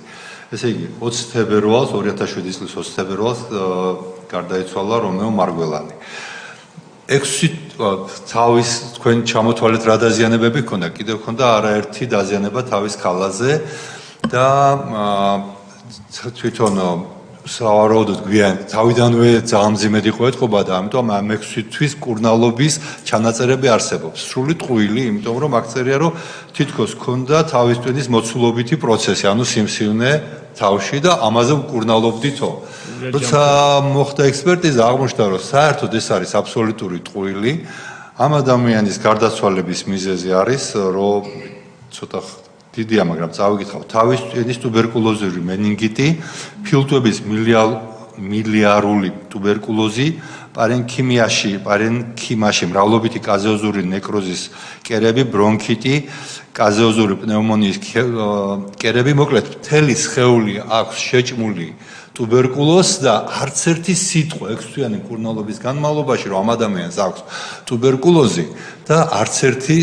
ესე იგი 20 თებერვალს 2007 წლის 20 თებერვალს გარდაიცვალა რომეო მარგველანი. 6 თავის თქვენ ჩამოთვალეთ რა დაზიანებები ჰქონდა, კიდევ ჰქონდა არაერთი დაზიანება თავის ქალაზე და თვითონ სავარაუდოდ გვიან თავიდანვე ძალიან მძიმედ იყო ეთყობა და ამიტომ ამ 6 თვის კურნალობის ჩანაწერები არსებობს. სრული ტყუილი, იმიტომ რომ აქ წერია რომ თითქოს ჰქონდა თავის ტვინის მოცულობითი პროცესი, ანუ სიმსივნე თავში და ამაზე კურნალობდითო. როცა მოხდა ექსპერტიზა, აღმოჩნდა რომ საერთოდ ეს არის აბსოლუტური ტყუილი. ამ ადამიანის გარდაცვალების მიზეზი არის რომ ცოტა დიდია, მაგრამ წავიკითხავ. თავის ტვინის ტუბერკულოზური მენინგიტი, ფილტვების მილიარული ტუბერკულოზი, პარენქიმაში მრავლობითი კაზეოზური ნეკროზის კერები, ბრონქიტი, კაზეოზური პნევმონიის კერები, მოკლედ, მთელი სხეული აქვს შეჭმული ტუბერკულოზს და არც ერთი სიტყვა 6 თვიანი კურნალობის განმავლობაში რომ ამ ადამიანს აქვს ტუბერკულოზი და არც ერთი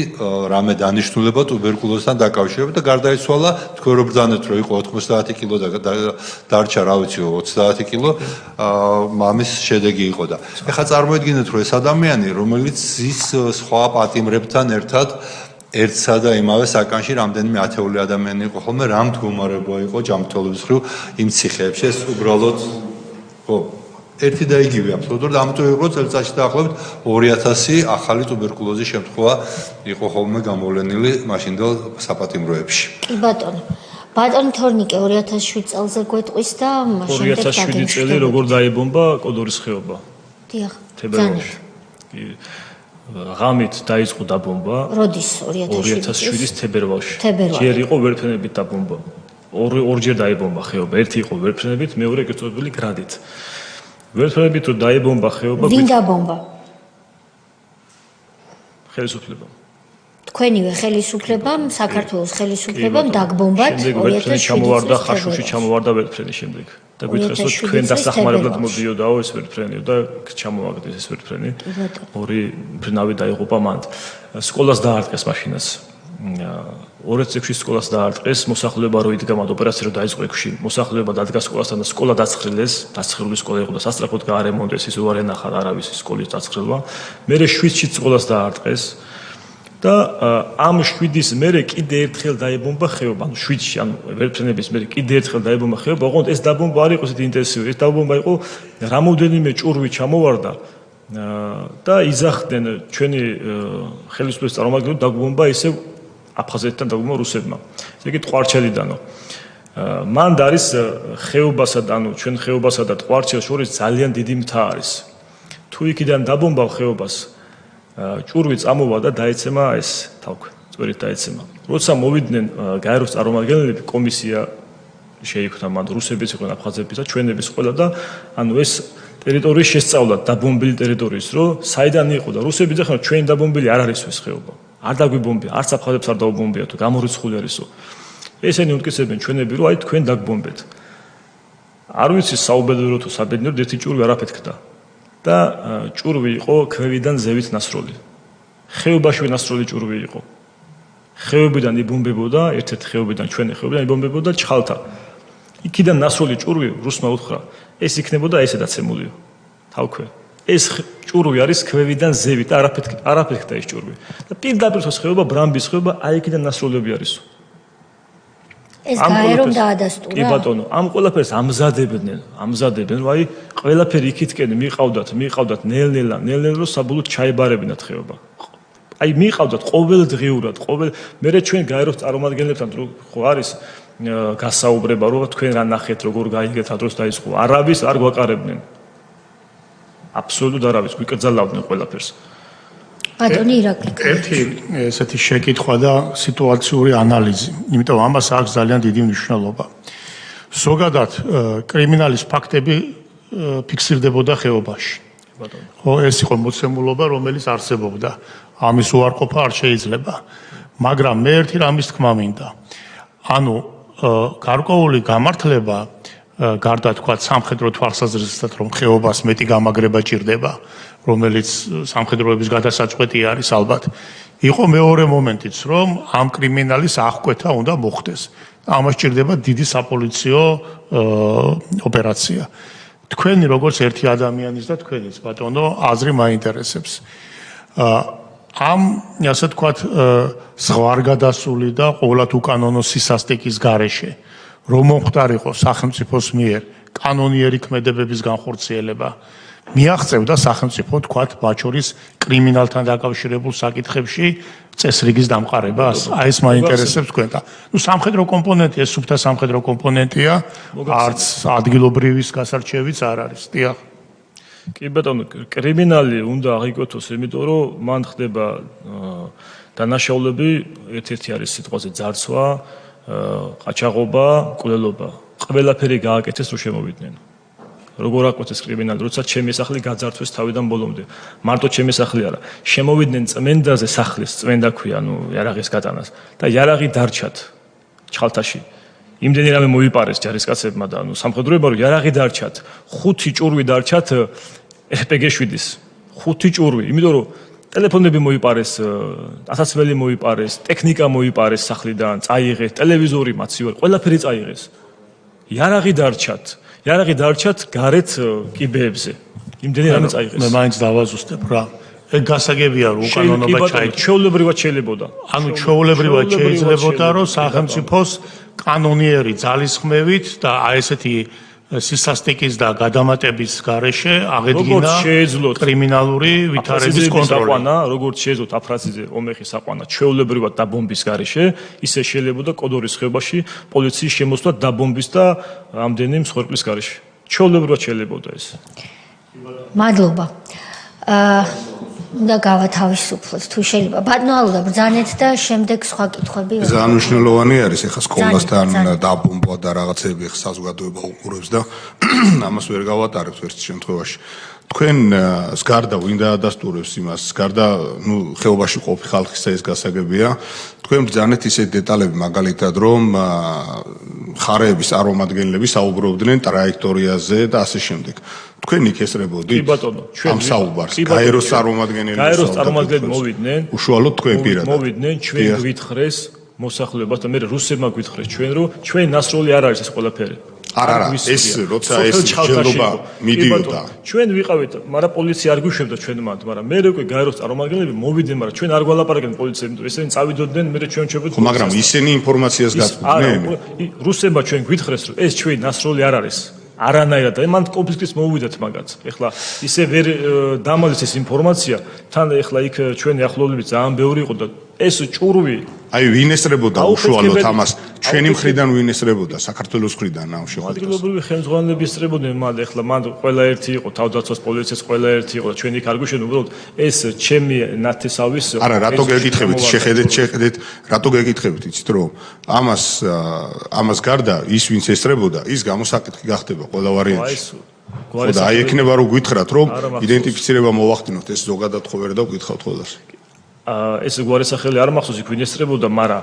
რამე დანიშნულება ტუბერკულოზთან დაკავშირებით და გარდაიცვალა, თქვენ რო ბრძანეთ რომ იყო 90 კილო და დარჩა რა ვიცი 30 კილო, მამის შედეგი იყო და ეხლა წარმოიდგინეთ რომ ეს ადამიანი რომელიც ის სხვა პატიმრებთან ერთად ერთსა და იმავე საკანში რამდენიმე ათეული ადამიანი იყო ხოლმე, რა მდგომარეობა იყო ჯანმრთელობის მხრივ იმ ციხეებში, ეს უბრალოდ ხო ერთი და იგივე აბსოლუტურად, ამიტომ იყო წელიწადში დაახლოებით 2000 ახალი ტუბერკულოზის შემთხვევა იყო ხოლმე გამოვლენილი მაშინდელ საპატიმროებში. კი ბატონო. ბატონი თორნიკე 2007 წელზე გვეტყვის და შემდეგ 2007 წელი როგორ დაიბომბა კოდორის ხეობა. დიახ. თებერვალში. კი ღამით დაიწყო დაბომბა. როდის 2007-ის თებერვალში. ჯერ იყო ვერფრენებით დაბომბა. ორჯერ დაიბომბა ხეობა. ერთი იყო ვერფრენებით, მეორე კეთილობილი გრადით. ვერაფერი თუ დაიბომბა ხეობა ვინ დაბომბა? ხელისუფლება. თქვენივე ხელისუფლებამ, საქართველოს ხელისუფლებამ დაგბომბათ 2007 ჩამოვარდა ხაშუში ჩამოვარდა ვერაფერი შემდეგ. და გითხრას რომ თქვენ დასახმარებლად მოდიოდაო ეს ვერაფრენი და ჩამოვაგდეს ეს ვერაფრენი. ორი ფრინავი დაიღუპა მანდ. სკოლას დაარტყეს მაშინაც. 2006-ში სკოლას დაარტყეს, მოსახლეობა რო იდგა მანდ ოპერაცია რო დაიწყო ექვსში, მოსახლეობა დადგა სკოლასთან და სკოლა დაცხრილეს, დასხრილი სკოლა იყო და სასწრაფოდ გაარემონტეს, ის უარ ენახა არავის სკოლის დაცხრილვა. მერე 7-ში სკოლას დაარტყეს. და ამ 7-ის მერე კიდე ერთხელ დაიბომბა ხეობა, ანუ 7-ში, ანუ ვერაფრენების მერე კიდე ერთხელ დაიბომბა ხეობა, ოღონდ ეს დაბომბვა არ იყო ისეთი ინტენსიური, ეს დაბომბვა იყო რამოდენიმე ჭურვი ჩამოვარდა და იძახდნენ ჩვენი ხელისუფლების წარმომადგენლები დაგბომბა ისევ აფხაზეთთან დაგბომბა რუსებმა. ესე იგი ტყვარჩელიდანო. მანდ არის ხეობასა და ანუ ჩვენ ხეობასა და ტყვარჩელს შორის ძალიან დიდი მთა არის. თუ იქიდან დაბომბავ ხეობას ჭურვი წამოვა და დაეცემა ეს თავქვე, წვერით დაეცემა. როცა მოვიდნენ გაეროს წარმომადგენლები, კომისია შეიქმნა, მან რუსებიც იყვნენ, აფხაზებიც და ჩვენებიც ყველა და ანუ ეს ტერიტორიის შესწავლად დაბომბილი ტერიტორიის, რომ საიდან იყო და რუსები ძახიან, ჩვენი დაბომბილი არ არის ეს ხეობა. არ დაგვიბომბია, არც აფხაზებს არ დაუბომბია თუ გამორიცხული არისო. ესენი უთქისებენ ჩვენები, რომ აი თქვენ დაგბომბეთ. არ ვიცი საუბედურო თუ საბედნიერო ერთი ჭურვი არაფეთქდა. და ჭურვი იყო ქვევიდან ზევით ნასროლი. ხეობაში ნასროლი ჭურვი იყო. ხეობიდან იბომბებოდა, ერთ-ერთ ხეობიდან ჩვენი ხეობიდან იბომბებოდა ჩხალთა. იქიდან ნასროლი ჭურვი რუსმა უთხრა, ეს იქნებოდა ესე დაცემულიო. თავქვე. ეს ჭურვი არის ქვევიდან ზევით და არაფეთქდა ეს ჭურვი. და პირდაპირ ხეობა ბრამბის ხეობა, აი იქიდან ნასროლები არისო. ეს გაერომ დაადასტურა. კი ბატონო, ამ ყველაფერს ამზადებდნენ, რომ აი ყველაფერი იქითკენ მიყავდათ ნელ-ნელა, რომ საბოლოოდ ჩაებარებინათ ხეობა. აი მიყავდათ ყოველდღიურად, მერე ჩვენ გაეროს წარმომადგენლებთან ხო არის გასაუბრება, რომ თქვენ რა ნახეთ, როგორ გაიგეთ, ადროს დაიწყო. არავის არ გვაყარებდნენ. აბსოლუტურად არავის, გვიკრძალავდნენ ყველაფერს. ბატონი ირაკლი. ერთი ესეთი შეკითხვა და სიტუაციური ანალიზი, იმიტომ ამას აქვს ძალიან დიდი მნიშვნელობა. ზოგადად კრიმინალის ფაქტები ფიქსირდებოდა ხეობაში. ხო, ეს იყო მოცემულობა, რომელიც არსებობდა. ამის უარყოფა არ შეიძლება. მაგრამ მე ერთი რამის თქმა მინდა. ანუ გარკვეული გამართლება გარდა თქვა სამხედრო თვალსაზრისით, რომ ხეობას მეტი გამაგრება ჭირდება, რომელიც სამხედროების გადასაწყვეტი არის ალბათ. იყო მეორე მომენტიც, რომ ამ კრიმინალის აღკვეთა უნდა მოხდეს. ამას ჭირდება დიდი sapolicio ოპერაცია. თქვენი როგორც ერთი ადამიანის და თქვენიც ბატონო აზრი მაინტერესებს. ამ ასე ვთქვათ ზღვარგადასული და ყოველთ უკანონო სისასტიკის გარეშე რომ მომხდარიყო სახელმწიფოს მიერ კანონიერი ქმედებების განხორციელება მიაღწევდა სახელმწიფო თქვათ ბაჩორის კრიმინალთან დაკავშირებულ საკითხებში წესრიგის დამყარებას. აი ეს მაინტერესებს თქვენ და ნუ სამხედრო კომპონენტია, სუფთა სამხედრო კომპონენტია, არც ადგილობრივის გასარჩევიც არ არის. დიახ. კი ბატონო, კრიმინალი უნდა აღიკვეთოს, იმიტომ რომ მან ხდება დანაშაულები, ერთ-ერთი არის სიტყვაზე ძარცვა, ყაჩაღობა, მკვლელობა. ყველაფერი გააკეთეს, რომ შემოვიდნენ. როგორ აკვეთეს კრიმინალი, როცა ჩემი სახლი გაძარცვეს თავიდან ბოლომდე. მარტო ჩემი სახლი არა. შემოვიდნენ წმენდაზე სახლის, წმენდა ქვია, ანუ იარაღის გატანას და იარაღი დარჩათ ჩხალთაში. იმდენი რამე მოიპარეს ჯარისკაცებმა და ანუ სამხედროებმა რომ იარაღი დარჩათ, 5 ჭურვი დარჩათ RPG-7-ის. 5 ჭურვი, იმიტომ რომ ტელეფონები მოიპარეს, ასაცმელი მოიპარეს, ტექნიკა მოიპარეს სახლიდან, წაიღეს, ტელევიზორი, მაცივარი, ყველაფერი წაიღეს. იარაღი დარჩათ გარეთ კიბეებზე. იმდენი რამე წაიღეს. მე მაინც დავაზუსტებ რა. ეგ გასაგებია რომ უკანონობა ჩაიქცა. ჩვეულებრივად შეიძლებოდა. ანუ ჩვეულებრივად შეიძლებოდა რომ სახელმწიფოს კანონიერი ძალისხმევით და აი ესეთი სისასტიკის და გადამატების გარეშე აღედგინა კრიმინალური ვითარების კონტროლი. როგორც შეეძლოთ აფრაზიზე ომეხი საყვანა ჩვეულებრივად დაბომბის გარეშე, ისე შეიძლებოდა კოდორის ხეობაში პოლიციის შემოსვლა დაბომბის და ამდენი მსხვერპლის გარეშე. ჩვეულებრივად შეიძლებოდა ეს. მადლობა. უნდა გავათავისუფლოთ თუ შეიძლება. ბატონო ალდა ბრძანეთ და შემდეგ სხვა კითხვები. ძალიან მნიშვნელოვანი არის ეხა სკოლასთან დაბომბვა და რაღაცები ეხა საზოგადოება უყურებს და ამას ვერ გავატარებთ ერთ შემთხვევაში. თქვენს გარდა ვინ დაადასტურებს იმას, გარდა ხეობაში ყოფი ხალხისა ეს გასაგებია. თქვენ ბრძანეთ ისეთ დეტალები მაგალითად რომ ხარეების წარმომადგენლები საუბრობდნენ ტრაექტორიაზე და ასე შემდეგ. თქვენ იქესრებოდით? კი ბატონო, ჩვენ ამ საუბარს გაეროს წარმომადგენლები მოვიდნენ. უშუალოდ თქვენ პირადად. მოვიდნენ, ჩვენ გვითხრეს მოსახლეობას და მე რუსებმა გვითხრეს ჩვენ რომ ჩვენ ნასროლი არ არის ეს ყველაფერი. არა, ეს როცა ეს ჯელობა მიდიოდა. ჩვენ ვიყავით, მაგრამ პოლიცია არ გვიშვებდა ჩვენმანთ, მაგრამ მე უკვე გაეროს წარმომადგენლები მოვიდნენ, მაგრამ ჩვენ არ გვალაპარაკებდნენ პოლიციამ, ესენი წავიდოდნენ, მე ჩვენ ჩვენებოდ. ხო, მაგრამ ისინი ინფორმაციას გაწვდნენ. რუსებმა ჩვენ გვითხრეს რომ ეს ჩვენი ნასროლი არ არის. არანაირად და მან კონფლიქტის მოვიდათ მაგაც. ეხლა ისე ვერ დამალეს ეს ინფორმაცია, თან ეხლა იქ ჩვენი ახლობლები ძალიან ბევრი იყო და ეს ჭურვი აი ვინ ესწრებოდა უშუალოდ ამას? ჩვენი მხრიდან ვინ ესწრებოდა? საქართველოს მხრიდან ამ შეხვედრას. ადგილობრივი ხელმძღვანელები ესწრებოდნენ მან ეხლა მან ყველა ერთი იყო, თავდაცვის პოლიციის ყველა ერთი იყო და ჩვენ იქ არ გვიშვენ უბრალოდ ეს ჩემი ნათესავის არა, რატო გეკითხებით? შეხედეთ, რატო გეკითხებით, იცით რომ ამას გარდა ის ვინც ესწრებოდა, ის გამოსაკითხი გახდება ყველა ვარიანტში. ხო და აი ექნება რომ გითხრათ რომ იდენტიფიცირება მოვახდინოთ ეს ზოგადად ხო ვერ დავკითხავთ ყველას. ეს გვარისახელი არ მახსოვს იქ ვინ ესწრებოდა, მაგრამ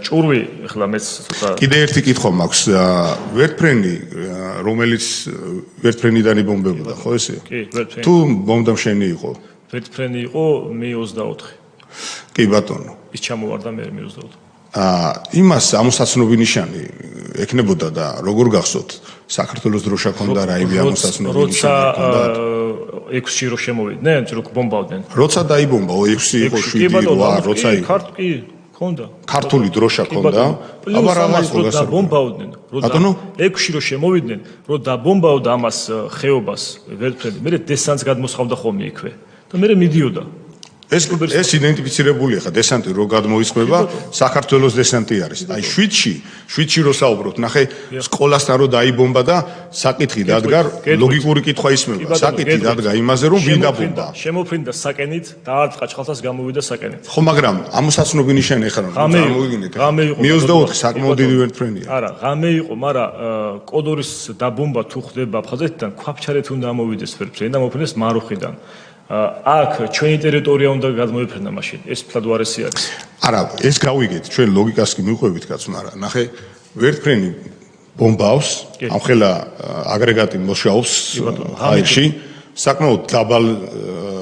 ჭურვი ეხლა მეც ცოტა კიდე ერთი კითხვა მაქვს. ვერტფრენი რომელიც ვერტფრენიდან იბომბებოდა, ხო ესე? კი, ვერტფრენი. თუ ბომბდამშენი იყო? ვერტფრენი იყო მე-24. კი ბატონო. ის ჩამოვარდა მე-24. იმას ამოსაცნობი ნიშანი ექნებოდა და როგორ გახსოვთ საქართველოს დროშა ქონდა რაიმე ამოსაცნობი ნიშანი ქონდა 6-ში რო შემოვიდნენ რო ბომბავდნენ როცა დაიბომბა 6 იყო 7 როცა იყო კი ქონდა ქართული დროშა ქონდა აბა რა იყო ბომბავდნენ ბატონო 6-ში რო შემოვიდნენ რო დაბომბავდა ამას ხეობას ვერტფრენი მე დესანტს გადმოსხავდა ხოლმე იქვე და მე მიდიოდა ეს იდენტიფიცირებულია ხა დესანტი რო გადმოისხმება საქართველოს დესანტი არის აი 7-ში რო საუბრობთ ნახე სკოლასთან რო დაიბომბა და საკითხი დადგა ლოგიკური კითხვა ისმება საკითხი დადგა იმაზე რომ ვინ დაბომბა შემოფრინდა საკენით დაარტყა ჩხალთას გამოვიდა საკენით ხო მაგრამ ამოსაცნობი ნიშანი ახლა რომ წარმოვიგინეთ მე-24 საკმაოდ დიდი ვერტფრენია არა ღამე იყო მაგრამ კოდორის დაბომბა თუ ხდება აფხაზეთიდან ქვაფჩარეთ უნდა ამოვიდეს ვერტფრენი და მოფრინდეს მარუხიდან აქ ჩვენი ტერიტორია უნდა გადმოიფრნა მაშინ ეს ფლადვარესი არის არა ეს გავიგეთ ჩვენ ლოგიკას კი მიყვებით კაცო არა ნახე ვერტფრენი ბომბავს ამხელა აგრეგატი მოსშაობს აირში საკმაოდ დაბალ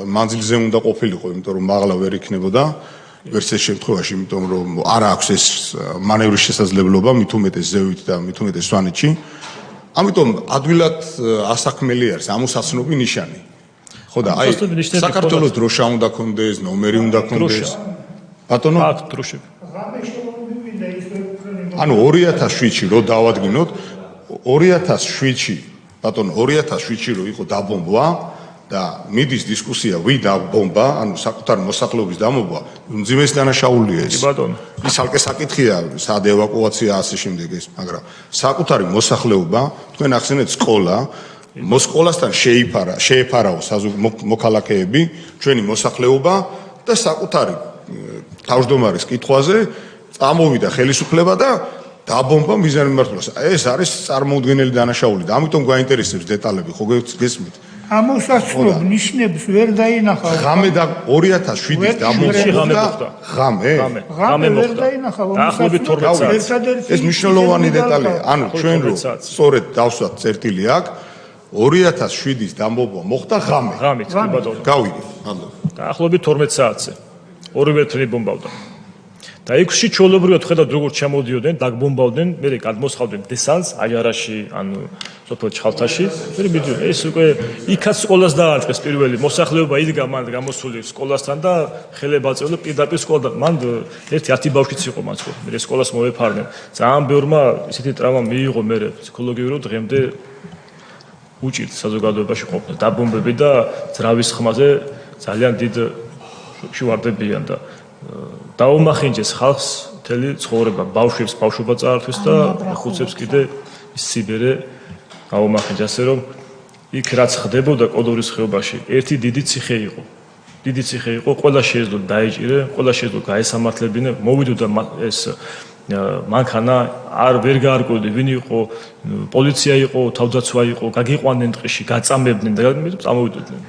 მანძილზე უნდა ყოფილიყო იმიტომ რომ მაღლა ვერ იქნებოდა ვერც ეს შემთხვევაში იმიტომ რომ არ აქვს ეს მანევრის შესაძლებლობა მით უმეტეს ზევით და მით უმეტეს სვანეთში ამიტომ ადვილად ასაქმელი არის ამოსაცნობი ნიშანი ხო და აი საქართველოს დროშა უნდა ქონდეს, ნომერი უნდა ქონდეს. ბატონო? აქ დროშები. ანუ 2007-ში რო დავადგინოთ 2007-ში ბატონო 2007-ში რო იყო დაბომბვა და მიდის დისკუსია ვინ დაბომბა, ანუ საკუთარ მოსახლეობის დამობვა, მძიმეს დანაშაულია ეს. კი ბატონო. ის ალკე საკითხია, სად ევაკუაცია ასე შემდეგ ეს, მაგრამ საკუთარი მოსახლეობა, თქვენ ახსენეთ სკოლა მოსკოლასთან შეეფარაო მოქალაქეები, ჩვენი მოსახლეობა და საკუთარი თავმჯდომარის კითხვაზე წამოვიდა ხელისუფლება და დაბომბა მიზანი მმართველობას. ეს არის წარმოუდგენელი დანაშაული და ამიტომ გვაინტერესებს დეტალები, ხო გესმით? ამოსაცნობ ნიშნებს ვერ დაინახავ. ღამე და 2007-ის დაბომბვა ღამე ვერ დაინახავ. დაახლოებით 12 საათი. ეს მნიშვნელოვანი დეტალია. ანუ ჩვენ რო სწორედ დავსვათ წერტილი აქ 2007-ის დაბომბვა მოხდა ღამე. ღამით, კი ბატონო. გავიგე, მადლობა. დაახლოებით 12 საათზე. ორი ვერტფრენი ბომბავდა. და 6-ში ჩოლობრივად ხედავთ როგორ ჩამოდიოდნენ, დაგბომბავდნენ, მერე გადმოსხავდნენ დესანტს აჯარაში, ანუ სოფელ ჩხალთაში. მერე მიდიოდნენ. ეს უკვე იქაც სკოლას დაარტყეს პირველი მოსახლეობა იდგა მან გამოსული სკოლასთან და ხელება აწეოდა პირდაპირ სკოლასთან. მან ერთი 10 ბავშვიც იყო მან სკოლა. მერე სკოლას მოეფარნენ. ძალიან ბევრმა ისეთი ტრავმა მიიღო მერე ფსიქოლოგიურად დღემდე უჭირთ საზოგადოებაში ყოფნა დაბომბები და ძრავის ხმაზე ძალიან დიდ შოკში ვარდებიან და დაუმახინჯეს ხალხს მთელი ცხოვრება ბავშვებს ბავშვობა წაართვეს და ხუცებს კიდე სიბერე დაუმახინჯეს ასე რომ იქ რაც ხდებოდა კოდორის ხეობაში ერთი დიდი ციხე იყო დიდი ციხე იყო, ყველა შეეძლო დაეჭირე, ყველა შეეძლო გაესამართლებინე, მოვიდოდა ეს მანქანა არ ვერ გაარკვევდი ვინ იყო, პოლიცია იყო, თავდაცვა იყო, გაგიყვანენ ტყეში, გაწამებდნენ და წამოვიდოდნენ.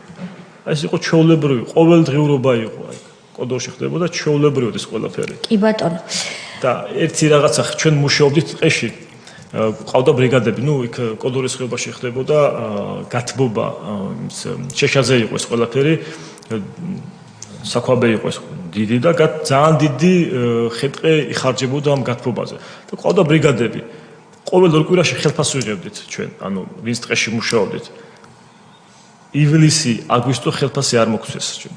ეს იყო ჩვეულებრივი, ყოველდღიურობა იყო, აი, კოდორში ხდებოდა ჩვეულებრივად ეს ყველაფერი. კი ბატონო. და ერთი რაღაცა ჩვენ მუშაობდით ტყეში. ყავდა ბრიგადები, იქ კოდორის ხეობაში ხდებოდა გათბობა, შეშაზე იყო ეს ყველაფერი. საქვაბე იყო ეს დიდი და ძალიან დიდი ხეტყე იხარჯებოდა ამ გათბობაზე. და ყავდა ბრიგადები. ყოველ ორ კვირაში ხელფასს ვიღებდით ჩვენ, ანუ ვინც ტყეში მუშაობდით. ივლისი, აგვისტო ხელფასი არ მოგვცეს ჩვენ.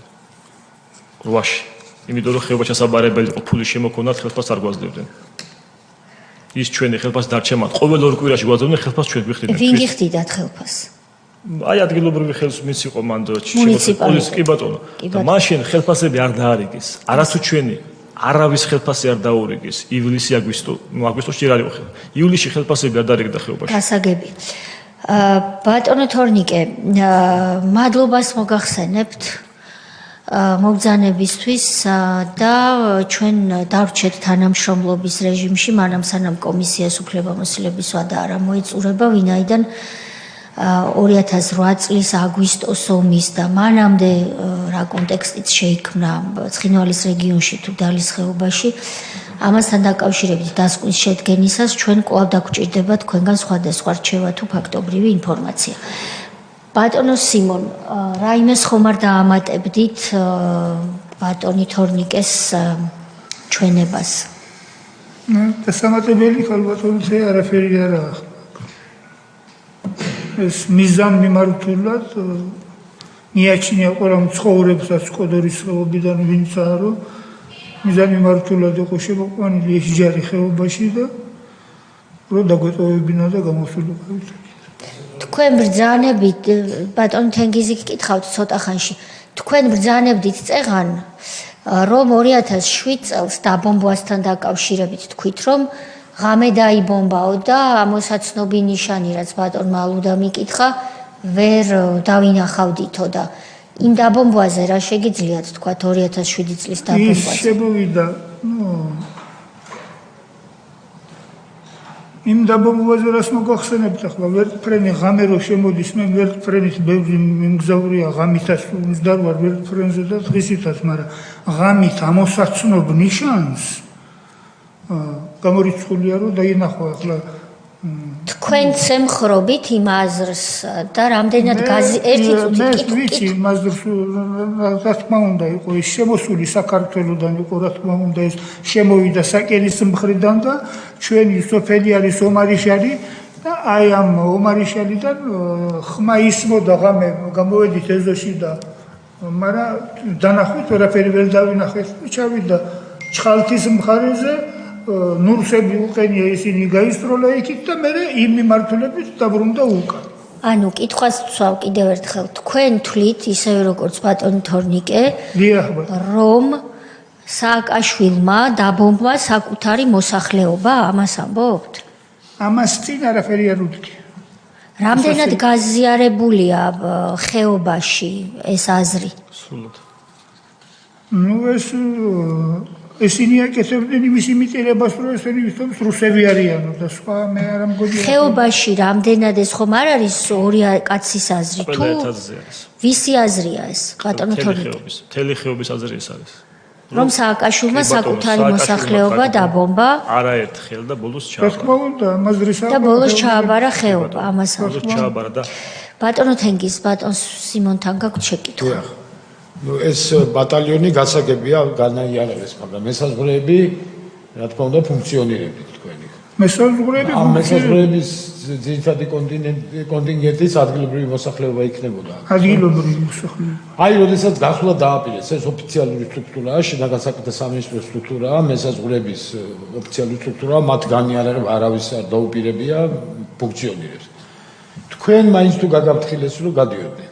8-ში. იმიტომ რომ ხეობა ჩასაბარებელი იყო, ფული შემოქონათ, ხელფასს არ გვაძლევდნენ. ის ჩვენი ხელფასი დარჩემათ. ყოველ ორ კვირაში გვაძლევდნენ ხელფასს ჩვენ გვიხდიდნენ. ვინ გიხდიდათ ხელფასს? აი ადამიანური ხელმის იყო მან პოლიციის კი ბატონო. და მაშინ ხელფასები არ დაარიგეს. არასუ ჩვენი არავის ხელფასი არ დაურიგეს. ივლისი, აგვისტო, აგვისტოში არ იყო. ივლისში ხელფასები არ დაარიგდა ხეობაში. გასაგები. ბატონო თორნიკე, მადლობას მოგახსენებთ მოგზანებისთვის და ჩვენ დავრჩეთ თანამშრომლობის რეჟიმში, მანამ სანამ კომისიას უფლებამოსილების ვადა არ მოეწურება, ვინაიდან 2008 წლის აგვისტოს ომის და მანამდე რა კონტექსტიც შეიქმნა ცხინვალის რეგიონში თუ დალის ხეობაში, ამასთან დაკავშირებით დასკვნის შედგენისას ჩვენ კვლავ დაგვჭირდება თქვენგან სხვადასხვა რჩევა თუ ფაქტობრივი ინფორმაცია. ბატონო სიმონ, რაიმეს ხომ არ დაამატებდით ბატონი თორნიკეს ჩვენებას? დასამატებელი ხალბატონზე არაფერი არ ახლა. ეს მიზან მიმართულად მიაჩნია ყველამ ცხოვრებსაც კოდორის ხეობიდან ვინც არო მიზან მიმართულად იყო შემოყვანილი ეს ჯარი ხეობაში და რომ დაგვეტოვებინა და გამოსულიყავით. თქვენ ბრძანებით ბატონ თენგიზი გკითხავთ ცოტა ხანში. თქვენ ბრძანებდით წეღან რომ 2007 წელს დაბომბვასთან დაკავშირებით თქვით რომ ღამე დაიბომბაო და ამოსაცნობი ნიშანი რაც ბატონმა ალუდა მიკითხა ვერ დავინახავდითო და იმ დაბომბვაზე რა შეგიძლიათ თქვა 2007 წლის დაბომბვაზე? ის შემოვიდა, იმ დაბომბვაზე რას მოგახსენებთ ახლა ვერტფრენი ღამე რო შემოდის მე ვერტფრენის ბევრი მიმგზავრია ღამითაც ვარ ვერტფრენზე და დღისითაც, მაგრამ ღამით ამოსაცნობ ნიშანს გამორიცხულია რომ დაინახო ახლა თქვენც ემხრობით იმ აზრს და რამდენად ერთი წუთი ვიცი იმას რა თქმა უნდა იყო ეს შემოსული საქართველოდან იყო რა თქმა უნდა ეს შემოვიდა საკელის მხრიდან და ჩვენი სოფელი არის ომარიშალი და აი ამ ომარიშალიდან ხმა ისმოდა ღამე გამოვედით ეზოში და მაგრამ დანახვით ვერაფერი ვერ დავინახეთ ჩავიდა ჩხალთის მხარეზე ნურსები უყენია ისინი გაისროლა იქით და მე იმ მიმართულებით დაბრუნდა უკან. ანუ კითხვას ვცვავ კიდევ ერთხელ თქვენ თვლით ისევე როგორც ბატონი თორნიკე რომ სააკაშვილმა დაბომბვა საკუთარი მოსახლეობა ამას ამბობთ? ამას წინ არაფერი არ ვთქი. რამდენად გაზიარებულია ხეობაში ეს აზრი? სულად. ესენი აკეთებდნენ იმის იმიტირებას, რომ ესენი ვისთობის რუსები არიანო და სხვა მე არ ამგონია. ხეობაში რამდენად ეს ხომ არ არის ორი კაცის აზრი თუ ვისი აზრია ეს ბატონო თორნიკე? მთელი ხეობის აზრი ეს არის. რომ სააკაშვილმა საკუთარი მოსახლეობა დაბომბა არაერთხელ და ბოლოს ჩააბარა. რა თქმა უნდა, ამას რისაა და ბოლოს ჩააბარა ხეობა, ამას ბოლოს ჩააბარა და ბატონო თენგიზ, ბატონ სიმონთან გაქვთ შეკითხვა. ეს ბატალიონი გასაგებია განაიარეს, მაგრამ მესაზღვრეები რა თქმა უნდა ფუნქციონირებით თქვენი. მესაზღვრეების ძირითადი კონტინგენტის ადგილობრივი მოსახლეობა იქნებოდა. ადგილობრივი მოსახლეობა. აი, როდესაც გასვლა დააპირეს, ეს ოფიციალური სტრუქტურაა, შინაგან საქმეთა სამინისტროს სტრუქტურაა, მესაზღვრეების ოფიციალური სტრუქტურაა, მათ განიარება არავის არ დაუპირებია, ფუნქციონირებს. თქვენ მაინც თუ გაგაფრთხილეს რომ გადიოდნენ.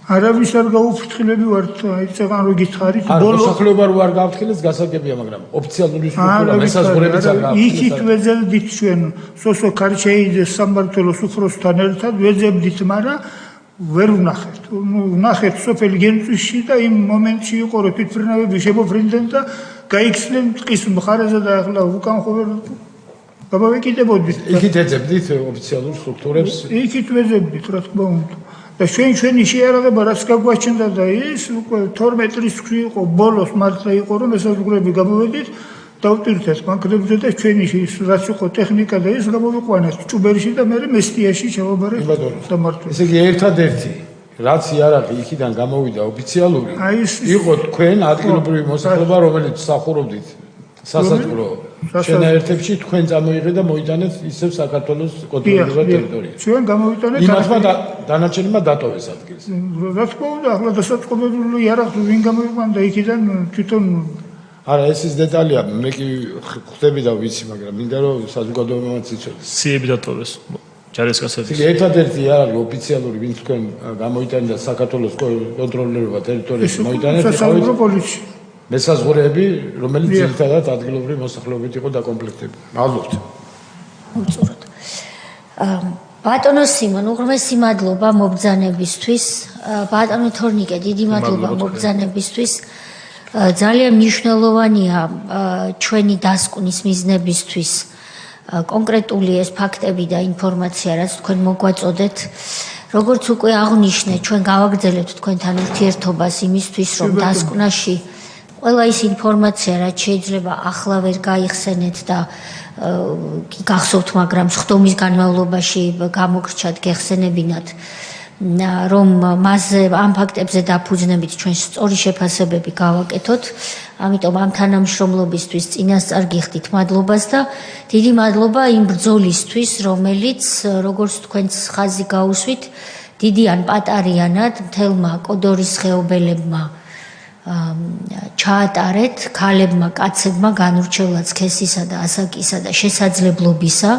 არავის არ გაუფრთხილები ვართ, აი წეღან რო გითხარით, ბოლო მოსახლეობა რო არ გააფრთხილეს, გასაგებია, მაგრამ ოფიციალური სტრუქტურა მესაზღვრეებიც არ გააფრთხილეს. იქით ვეძებდით ჩვენ სოსო ქარჩეიძეს სამმართველოს უფროსთან ერთად ვეძებდით, მაგრამ ვერ ვნახეთ. ვნახეთ სოფელი გენწვისში და იმ მომენტში იყო რომ თვითმფრინავები შემოფრინდნენ და გაიქცნენ ტყის მხარეზე და ახლა უკან ხო ვერ გამოვიკიდებოდით. იქით ეძებდით ოფიციალურ სტრუქტურებს? იქით ვეძებდით, რა თქმა უნდა. და ჩვენი შეარაღება რაც გაგვაჩნდა და ის უკვე 12 წლის იყო ბოლოს მართლა იყო რომ ესაზღვრები გამოვედით დავტვირთეთ ბანკებზე და ჩვენი რაც იყო ტექნიკა და ის გამოვიყვანეთ ჭუბერში და მე მესტიაში ჩავაბარეთ დამართვით. ესე იგი ერთადერთი რაც იარაღი იქიდან გამოვიდა ოფიციალური იყო თქვენ ადგილობრივი მოსახლეობა რომელიც სახურობდით სასაზღვრო შენაერთებში თქვენ წამოიღე და მოიტანეთ ისევ საქართველოს კონტროლირებად ტერიტორიაზე. ჩვენ გამოვიტანეთ იმათმა დანარჩენმა დატოვეს ადგილს. რა თქმა უნდა ახლა დასაწყობებელი იარაღი ვინ გამოიყვანდა იქიდან თვითონ არა ეს ის დეტალია მე კი ხვდები და ვიცი მაგრამ მინდა რომ საზოგადოებამაც იცოდეს. სიები დატოვეს ჯარისკაცების. ერთადერთი იარაღი ოფიციალური ვინც თქვენ გამოიტანეთ საქართველოს კონტროლირებად ტერიტორიაზე მოიტანეთ სასაზღვრო პოლიცია. მესაზღვრეები, რომელიც ძირითადად ადგილობრივი მოსახლეობით იყო დაკომპლექტებული. მადლობთ. უწუროთ. ბატონო სიმონ, უღრმესი მადლობა მობრძანებისთვის. ბატონო თორნიკე, დიდი მადლობა მობრძანებისთვის. ძალიან მნიშვნელოვანია ჩვენი დასკვნის მიზნებისთვის კონკრეტული ეს ფაქტები და ინფორმაცია, რაც თქვენ მოგვაწოდეთ. როგორც უკვე აღნიშნეთ, ჩვენ გავაგრძელებთ თქვენთან ურთიერთობას იმისთვის, რომ დასკვნაში ყველა ის ინფორმაცია, რაც შეიძლება ახლა ვერ გაიხსენეთ და გახსოვთ, მაგრამ სხდომის განმავლობაში გამოგრჩათ გეხსენებინათ, რომ მასზე ამ ფაქტებზე დაფუძნებით ჩვენ სწორი შეფასებები გავაკეთოთ. ამიტომ ამ თანამშრომლობისთვის წინასწარ გიხდით მადლობას და დიდი მადლობა იმ ბრძოლისთვის, რომელიც როგორც თქვენც ხაზი გაუსვით, დიდი ან პატარიანად მთელმა კოდორის ხეობელებმა ჩაატარეთ ქალებმა, კაცებმა განურჩევლად სქესისა და ასაკისა და შესაძლებლობისა,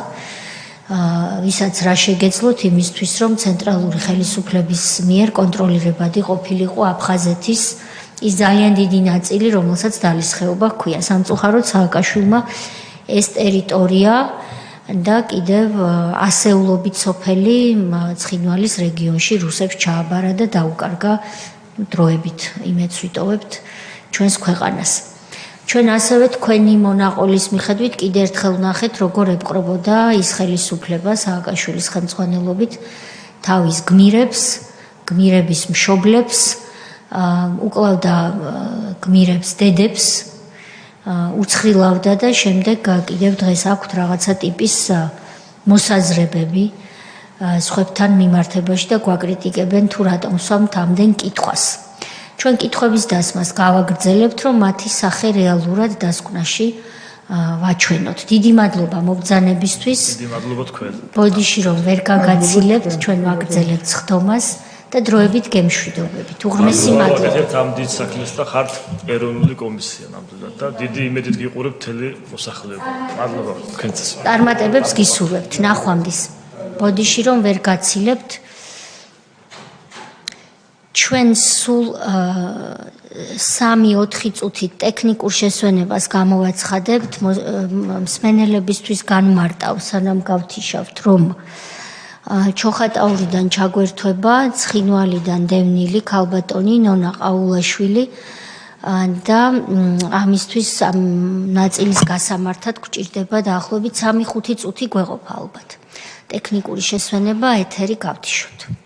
ვისაც რა შეგეძლოთ იმისთვის, რომ ცენტრალური ხელისუფლების მიერ კონტროლირებადი ყოფილიყო აფხაზეთის ის ძალიან დიდი ნაწილი, რომელსაც დალის ხეობა ჰქვია. სამწუხაროდ სააკაშვილმა ეს ტერიტორია და კიდევ ასეულობით სოფელი ცხინვალის რეგიონში რუსებს ჩააბარა და დაუკარგა დროებით იმედს ვიტოვებთ ჩვენს ქვეყანას. ჩვენ ასევე თქვენი მონაყოლის მიხედვით კიდევ ერთხელ ვნახეთ, როგორ ეპყრობოდა ის ხელისუფლება სააკაშვილის ხელმძღვანელობით თავის გმირებს, გმირების მშობლებს, უკლავდა გმირებს დედებს, უცხრილავდა და შემდეგ კიდევ დღეს აქვთ რაღაცა ტიპის მოსაზრებები სხვებთან მიმართებაში და გვაკრიტიკებენ თუ რატომ სვამთ ამდენ კითხვას. ჩვენ კითხვების დასმას გავაგრძელებთ, რომ მათი სახე რეალურად დასკვნაში ვაჩვენოთ. დიდი მადლობა მობრძანებისთვის. დიდი მადლობა თქვენ. ბოდიში რომ ვერ გაგაცილებთ, ჩვენ ვაგრძელებთ სხდომას და დროებით გემშვიდობებით. უღრმესი მადლობა. ამ დიდ საქმეს და ხართ ეროვნული კომისია ნამდვილად და დიდი იმედით გიყურებთ მთელი მოსახლეობა. მადლობა თქვენთვის. წარმატებებს გისურვებთ. ნახვამდის. ბოდიში რომ ვერ გაცილებთ. ჩვენ სულ 3-4 წუთით ტექნიკურ შესვენებას გამოვაცხადებთ. მსმენელებისთვის განმარტავ, სანამ გავთიშავთ, რომ ჩოხატაურიდან ჩაგვერთვება ცხინვალიდან დევნილი ქალბატონი ნონა ყაულაშვილი და ამისთვის ამ ნაწილის გასამართად გვჭირდება დაახლოებით 3-5 წუთი გვეყოფა ალბათ. ტექნიკური შესვენება ეთერი გავთიშოთ.